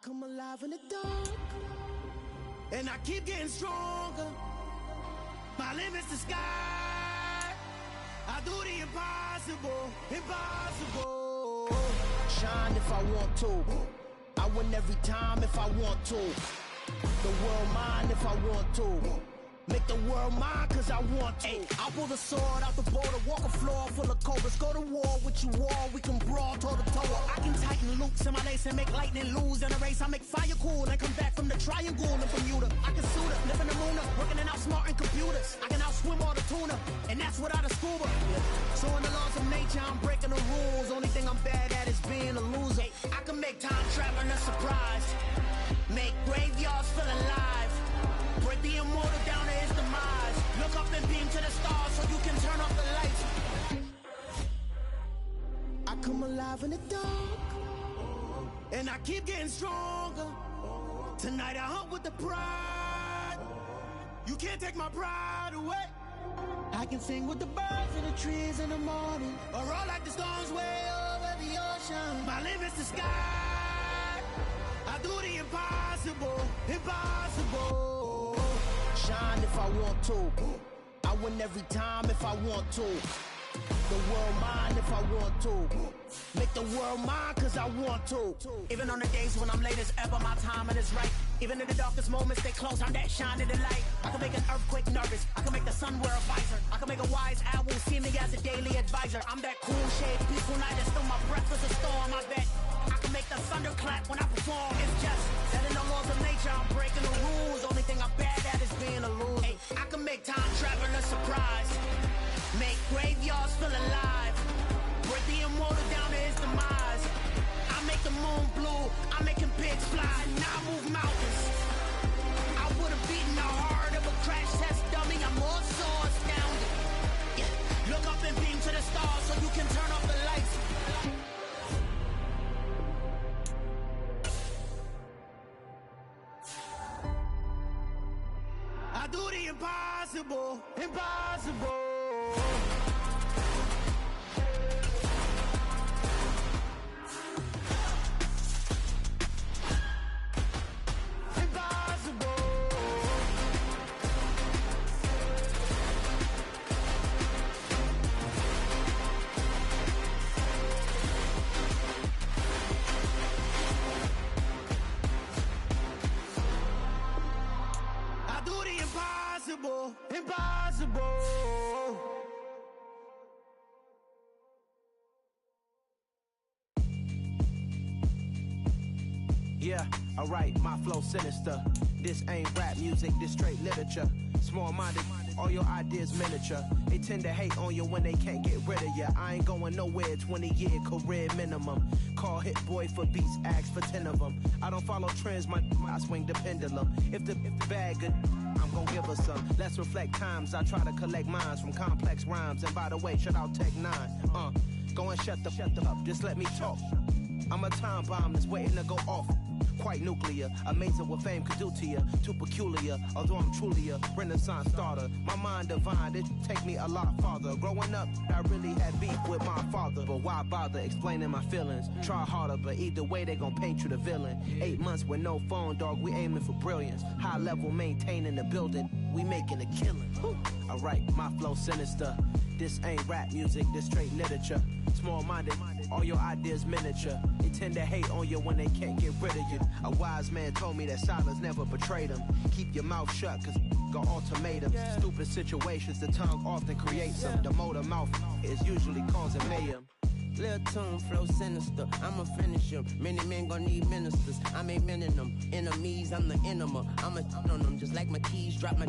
Come alive in the dark, and I keep getting stronger. My limit's the sky. I do the impossible, impossible. Shine if I want to. I win every time if I want to. The world mine if I want to. Make the world mine cause I want to. I pull the sword out the border, walk a floor full of cobras. Go to war with you all, we can brawl toe to toe. I can tighten loops in my lace and make lightning lose in a race. I make fire cool and come back from the triangle in Bermuda. I can suit it, live in the moon, working and outsmarting computers. I can outswim all the tuna, and that's without a scuba. So in the laws of nature, I'm breaking the rules. Only thing I'm bad at is being a loser. I can make time traveling a surprise. Make graveyards feel alive. Break the immortal down to his demise. Look up and beam to the stars so you can turn off the lights. I come alive in the dark, and I keep getting stronger. Tonight I hunt with the pride. You can't take my pride away. I can sing with the birds and the trees in the morning, or roll like the storms way over the ocean. My limit's the sky. I do the impossible, impossible. Shine if I want to. I win every time if I want to. The world mine if I want to. Make the world mine cause I want to. Even on the days when I'm late as ever, my timing is right. Even in the darkest moments, they close, I'm that shining the light. I can make an earthquake nervous. I can make the sun wear a visor. I can make a wise owl see me as a daily advisor. I'm that cool shade, peaceful night, and still my breath is a storm. I bet I can make the thunder clap when I perform. It's just that in the laws of nature, I'm breaking the rules. Only thing I'm bad at is being a loser. Hey, I can make time travel a surprise. Make graveyards feel alive. Break the immortal down to his demise. I make the moon blue. I'm making pigs fly. Now I move mountains. I would have beaten the heart of a crash test dummy. I'm more so astounded. Yeah. Look up and beam to the stars so you can turn off the lights. I do the impossible, impossible. Impossible. Yeah. Yeah, alright, my flow sinister. This ain't rap music, this straight literature. Small-minded, all your ideas miniature. They tend to hate on you when they can't get rid of you. I ain't going nowhere, 20-year career minimum. Call Hit Boy for beats, ask for 10 of them. I don't follow trends, I swing the pendulum. If the bag good, I'm gon' give her some. Let's reflect times, I try to collect minds from complex rhymes. And by the way, shout out Tech 9. Go and shut the up, just let me talk. I'm a time bomb that's waiting to go off. Quite nuclear, amazing what fame could do to you. Too peculiar, although I'm truly a Renaissance starter. My mind divine, it take me a lot farther. Growing up, I really had beef with my father. But why bother explaining my feelings? Try harder, but either way they gon' paint you the villain. 8 months with no phone, dog, we aiming for brilliance. High level maintaining the building, we making a killing. Alright, my flow sinister. This ain't rap music, this straight literature. Small-minded, all your ideas miniature. They tend to hate on you when they can't get rid of you. A wise man told me that silence never betrayed him. Keep your mouth shut, cause got ultimatums. Stupid situations, the tongue often creates them. The motor mouth is usually causing mayhem.
Lil' tune, flow sinister, I'ma finish him. Many men gon' need ministers, I'm aiming them. Enemies, I'm the enema. I'ma on them, just like my keys, drop my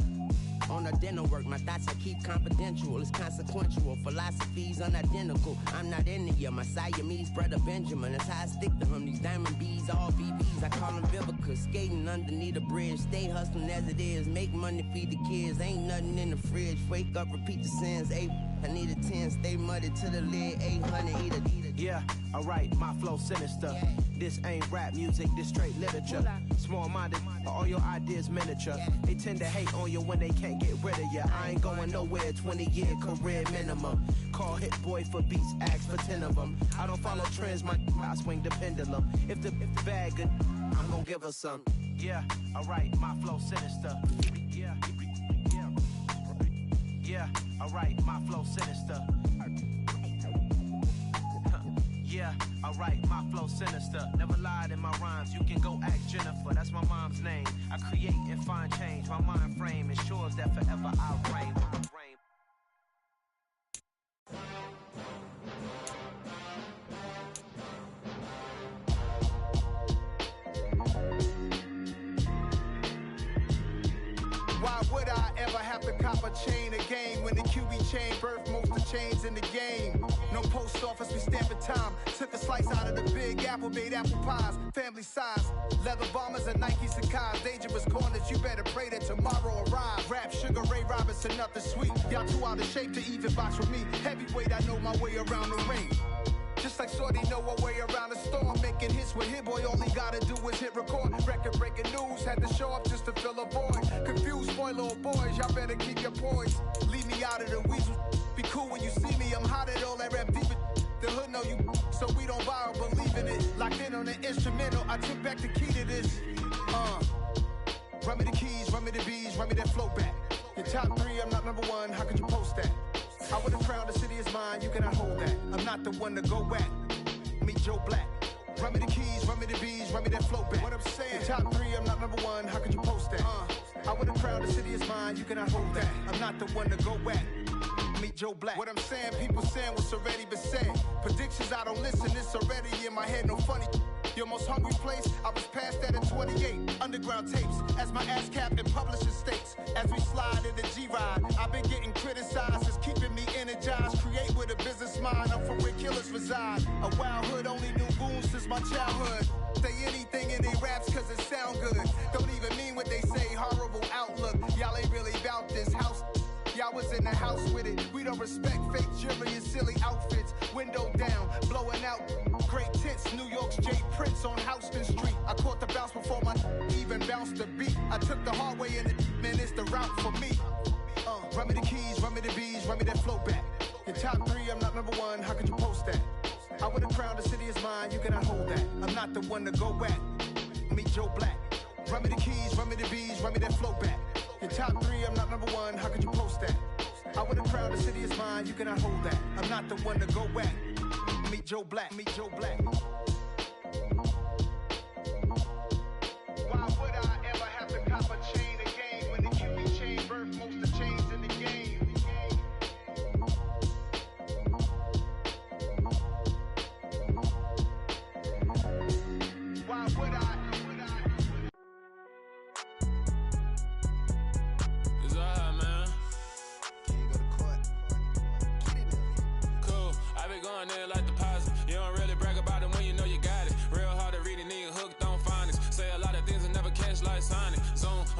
on a dinner work. My thoughts I keep confidential, it's consequential. Philosophies unidentical, I'm not into you. My Siamese brother Benjamin, that's how I stick to him. These diamond bees, all BBs, I call them Vivica. Skating underneath a bridge, stay hustling as it is. Make money, feed the kids, ain't nothing in the fridge. Wake up, repeat the sins, I need a 10, stay muddy to the lid, 800, eat a.
Yeah, alright, my flow sinister. This ain't rap music, this straight literature. Small-minded, all your ideas miniature. They tend to hate on you when they can't get rid of you. I ain't going nowhere, 20-year career minimum. Call Hit Boy for beats, ask for 10 of them. I don't follow trends, I swing the pendulum. If the bag good, I'm gon' give her some. Yeah, alright, my flow sinister. Yeah, alright, my flow sinister. Yeah, alright, my flow sinister. Never lied in my rhymes, you can go ask Jennifer. That's my mom's name. I create and find change. My mind frame ensures that forever I'll reign.
Why would I ever have to cop a chain again when the QB chain birthed most of chains in the game? No post office, we stamping time. Took a slice out of the big apple, made apple pies, family size. Leather bombers and Nike Sacai's. Dangerous corners, you better pray that tomorrow arrives. Rap, Sugar Ray Robinson, nothing sweet. Y'all too out of shape to even box with me. Heavyweight, I know my way around the ring. Just like Shorty know her way around the storm. Making hits with Hit Boy, all he gotta do is hit record. Record-breaking news, had to show up just to fill a void. Confused, spoiled little boys, y'all better keep your poise. Leave me out of the weasel. Be cool when you see me, I'm hot at all that rap deep. The hood know you, so we don't borrow, believe in it. Locked in on the instrumental, I took back the key to this. Run me the keys, run me the bees, run me that flow back. Your top 3, I'm not number 1, how could you post that? I would've crowned the city is mine, you cannot hold that. I'm not the one to go back. Meet Joe Black. Run me the keys, run me the bees, run me that flow back. What I'm saying, your top 3, I'm not number 1, how could you post that? I would've crowned the city is mine, you cannot hold that. I'm not the one to go back. Meet Joe Black. What I'm saying, people saying what's already been said. Predictions, I don't listen, it's already in my head, no funny. Your most hungry place, I was past that at 28. Underground tapes, as my ass cap in publishing states. As we slide in the G-Ride, I've been getting criticized, it's keeping me energized. Create with a business mind, I'm from where killers reside. A wild hood, only knew goons since my childhood. Say anything in they raps cause it sound good. Don't even mean what they say, horrible outlook. Y'all ain't really about this house. Y'all was in the house with it. We don't respect fake jewelry and silly outfits. Window down, blowing out. Great tits, New York's J. Prince on Houston Street. I caught the bounce before my even bounced the beat. I took the hard way in it, man, it's the route for me. Run me the keys, run me the bees, run me that flow back. Your top 3, I'm not number 1, how could you post that? I would've crowned the city is mine, you cannot hold that. I'm not the one to go back. Meet Joe Black. Run me the keys, run me the bees, run me that flow back. Your top 3, I'm not number 1, how could you post that? I would've crowned the city is mine, you cannot hold that. I'm not the one to go back. Meet Joe Black, meet Joe Black. Why would I ever have to cop a chain again when the QB chain birthed most of chains in the game? Why would I?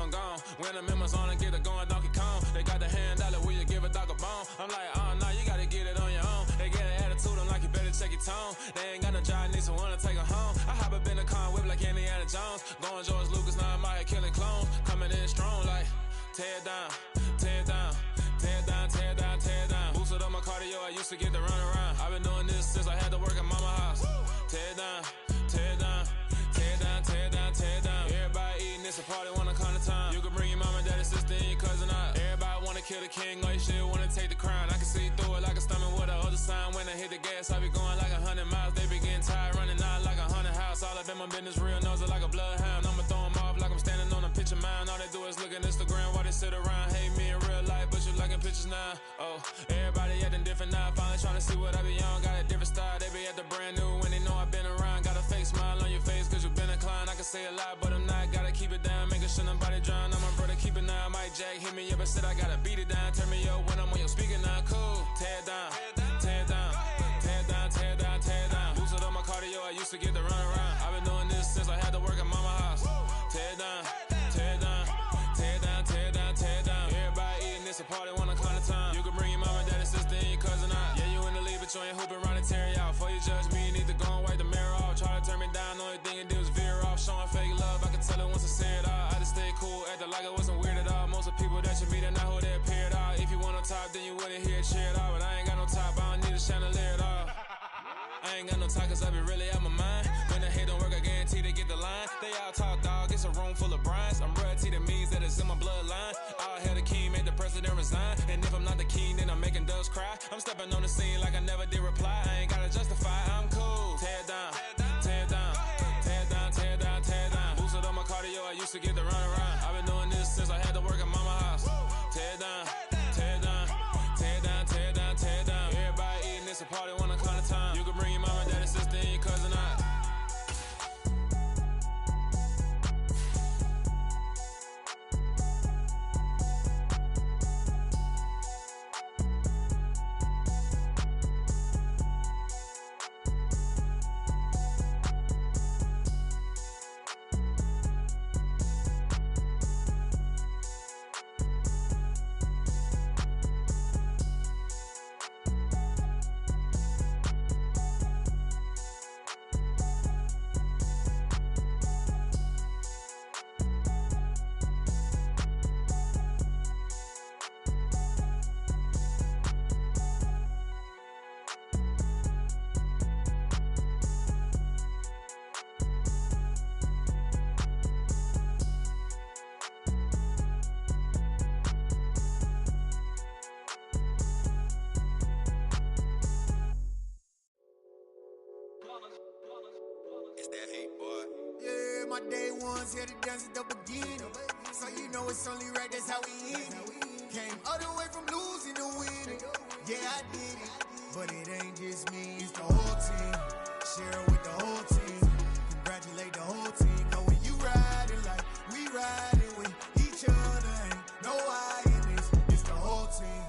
I'm gone. When the members on and get it going Donkey Kong. They got the hand dollar, will you give a dog a bone? I'm like, oh no, you gotta get it on your own. They get an attitude, I'm like, you better check your tone. They ain't got no job, need someone to take her home. I hop up in the car, whip like Indiana Jones. Going George Lucas, now I'm out here killing clones. Coming in strong like, tear it down, tear it down. Tear it down, tear it down, tear it down. Boosted up my cardio, I used to get to run around. I've been doing this since I had to work at mama house. Tear it down, tear it down, tear it down, tear it down, tear it down. Everybody eating, it's a party, wanna come to time. You can bring your mama, daddy, sister, and your cousin out. Everybody wanna kill the king, or you shit wanna take the crown. I can see through it like a stomach with a other sign. When I hit the gas, I be going like 100 miles. They be getting tired, running out like 100 house. All up in my business, real nose it like a bloodhound. I'ma throw them off like I'm standing on a picture mound. All they do is look at Instagram while they sit around. Hate me in real life, but you liking pictures now. Oh, everybody acting different now. Finally trying to see what I be on. Got a different style, they be at the brand new when they know I've been around. Got a fake smile on your face cause you been inclined. I can say a lot, but I'm not. Gotta keep it down, making sure nobody drown. I'm my brother, keep it now. Mike Jack hit me up and said I gotta beat it down. Turn me up when I'm on your speaker now. Cool, tear it down, tear it down, tear it down, tear it down, tear it down. Boosted up my cardio, I used to get to run around. I've been doing this since I had to work at mama house. Tear it down, tear it down, tear it down, tear it down, tear it down. Everybody eating, it's a party, wanna come to time. You can bring your mama, daddy, sister, and your cousin out. Yeah, you in the lead, but you ain't hooping around and tear you out. Before you judge me, you need to go and wipe the mirror off. Try to turn me down, only thing it did was veer off. Showing fake love, I can tell it once I say it all. I just stay cool, acting like it wasn't weird at all. Most of the people that you meet are not who they appear at all. If you want on top, then you wouldn't hear it cheer at all. But I ain't got no top, I don't need a chandelier at all. I ain't got no time cause I be really out my mind. When the hate don't work, I guarantee they get the line. They all talk dog, it's a room full of brines. I'm royalty, that means that it's in my bloodline. All hail the king, made the president resign. And if I'm not the king, then I'm making doves cry. I'm stepping on the scene like I never did reply. I ain't gotta justify, I'm cool. Tear it down, tear it down, tear it down, tear it down, tear it down. Boosted up my cardio, I used to get to run around. I've been doing this since I had to work at mama house. Tear it down, tear it down, tear it down, tear it down, tear it down. Everybody eating, it's a party, wanna come to time. You can bring your mama, daddy, sister, and your cousin out.
It's that hate, boy. Yeah, my day ones here to dance at the beginning. So you know it's only right, that's how we end it. Came all the way from losing to winning. Yeah, I did it. But it ain't just me, it's the whole team. Share it with the whole team. Congratulate the whole team. Cause when you riding like we riding with each other, ain't no I in this. It's the whole team.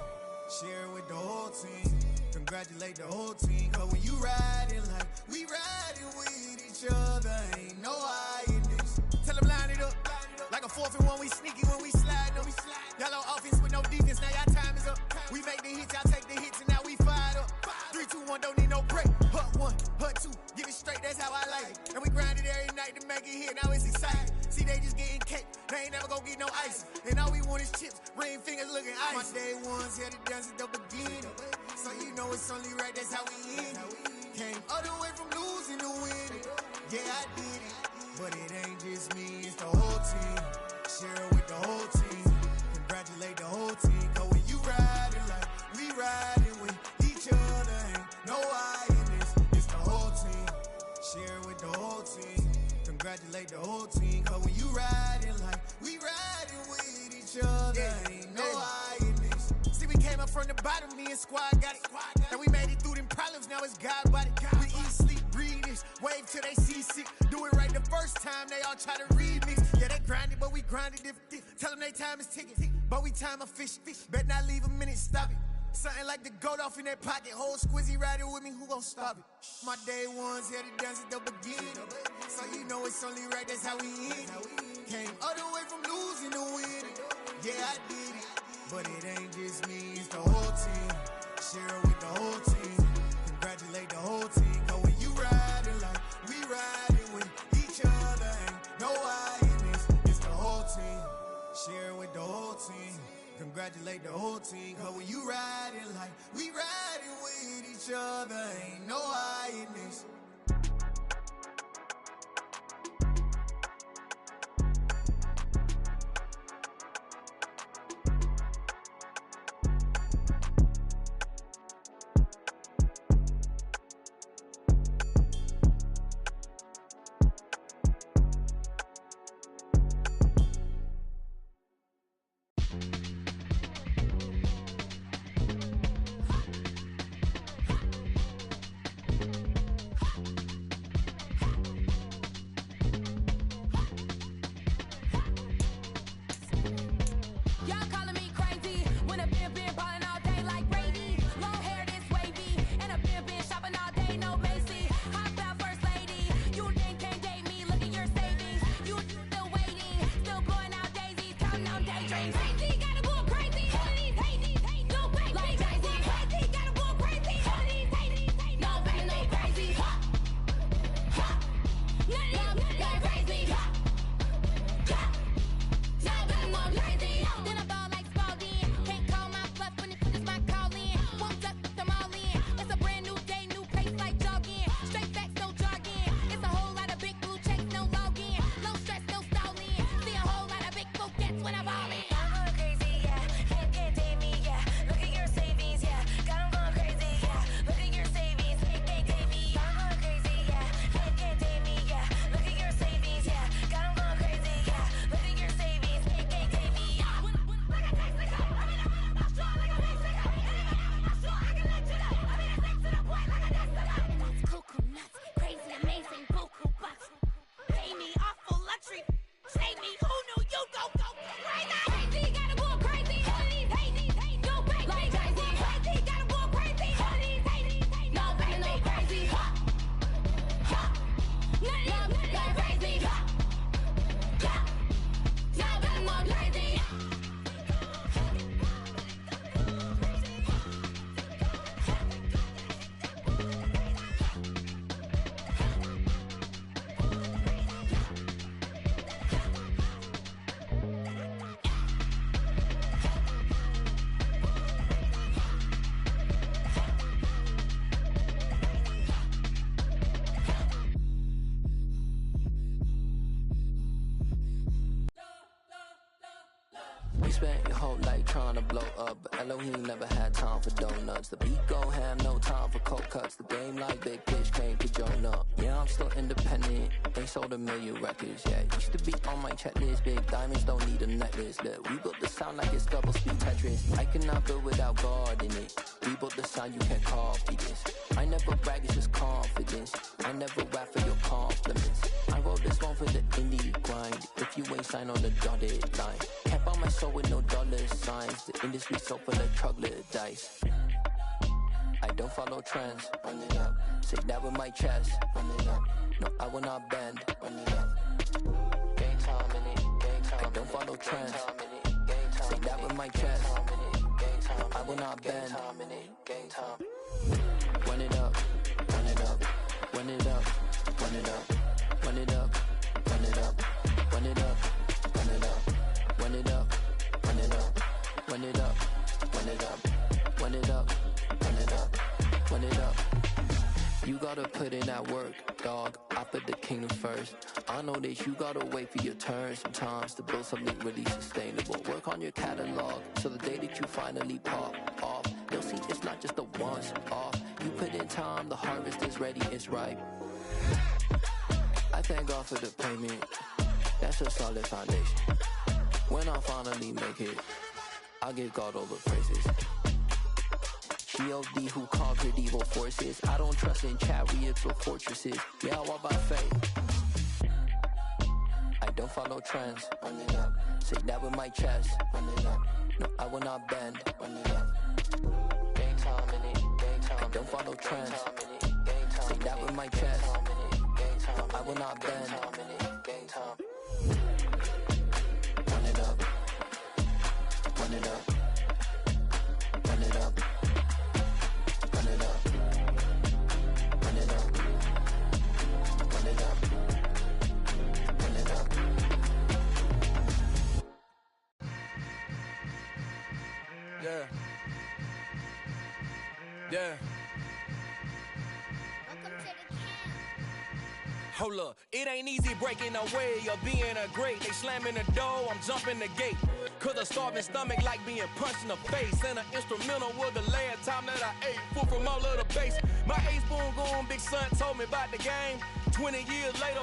Share it with the whole team. Congratulate the whole team. Cause when you riding like we riding with each other, ain't no I in this. Tell them line it up. Like a 4th and 1, we sneaky when we slide them. Y'all on offense with no defense, now y'all time is up. We make the hits, y'all take the hits, and now we fired up. 3, 2, 1, don't need no break. Hut 1, hut 2, give it straight, that's how I like it. And we grind it every night to make it hit, now it's exciting. See, they just getting cake, they ain't never gonna get no ice. And all we want is chips, ring fingers looking ice. My day ones here to dance at the beginning. So you know it's only right, that's how we end it. Came all the way from losing to winning. Yeah, I did it. But it ain't just me, it's the whole team. Share it with the whole team. Congratulate the whole team. Cause when you riding like we riding with each other, ain't no I in this. It's the whole team. Share it with the whole team. Congratulate the whole team. Cause when you riding like we riding with each other, ain't no I in this. See, we came up from the bottom, me and squad got it. And we made it through them problems, now it's God body. We eat, sleep, breathe this, wave till they see sick. Do it right the first time, they all try to remix. Yeah, they grinded, but we grinded different. Tell them they time is ticking, but we time a fish. Bet not leave a minute, stop it. Something like the goat off in their pocket. Whole squizzy riding with me, who gon' stop it? My day ones here to dance at the beginning. So you know it's only right, that's how we end it. Came all the way from losing to
I did it. But it ain't just me, it's the whole team. Share it with the whole team. Congratulate the whole team. Cause when you riding like we riding with each other, ain't no I in this. It's the whole team. Share it with the whole team. Congratulate the whole team. Cause when you riding like we riding with each other, ain't no I in this.
Spent your whole life trying to blow up, but Elohim never had time for donuts. The beat go ham, no time for cold cuts. The game like Big Fish came to Jonah. Yeah, I'm still independent, ain't sold a million records yet. Used to be on my checklist, big diamonds don't need a necklace. Look, we built the sound like it's double speed Tetris. I cannot build without God in it. We built the sound, you can't copy this. I never brag, it's just confidence. I never rap for your compliments. I wrote this one for the indie grind. If you ain't signed on the dotted line, can't buy my soul with no dollar signs. The industry so full of troglodytes. I don't follow trends. Run it up. Say that with my chest. Run it up. No, I will not bend. Run it up. Game time in it. Game time. I don't follow trends. Say that with my chest. No, I will not bend. Game time. Run it up. Run it up. Run it up. Run it up. Run it up. Run it up. Run it up. Run it up. Run it up. Run it up. Run it up. Run it up. Run it up. Run it up. Run it up. You gotta put in that work, dog. I put the kingdom first. I know that you gotta wait for your turn sometimes to build something really sustainable. Work on your catalog so the day that you finally pop off, you'll see it's not just a once off. You put in time, the harvest is ready, it's ripe. I thank God for the payment. That's a solid foundation. When I finally make it, I'll give God all the praises. G.O.D. who conquered evil forces. I don't trust in chariots or fortresses. Yeah, I walk by faith. I don't follow trends. Run it up. Say that with my chest. Run it up. No, I will not bend. Run it up. Game time in it. Game time. I don't follow trends. Say that with my chest. No, I will not bend. Game time. Run it up. it up. Run it up. Run it up. Run it up. Run it up. Run it up.
Yeah. Yeah. Hold up, it ain't easy breaking away or being a great. They slamming the door, I'm jumping the gate. Cause a starving stomach like being punched in the face. And an instrumental was the last time that I ate food from all of the bass. My ace boom goon, big son told me about the game. 20 years later,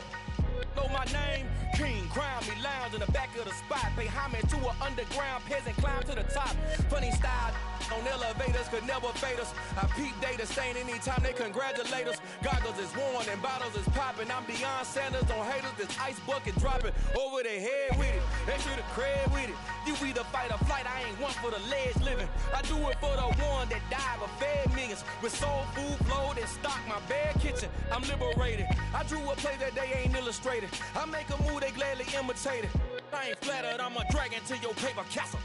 know my name. King, crown me, lounge in the back of the spot. Pay homage to an underground peasant, climb to the top. Funny style on elevators could never fade us. I peep data stain anytime they congratulate us. Goggles is worn and bottles is popping. I'm beyond Sanders on haters, this ice bucket dropping over their head with it. They should have cred with it. You either fight or flight, I ain't one for the ledge living. I do it for the one that died but fed millions. With soul food flowed and stock my bad kitchen. I'm liberated. I drew a play that they ain't illustrated. I make a move, they gladly imitate it. I ain't flattered, I'm a dragon to your paper castle.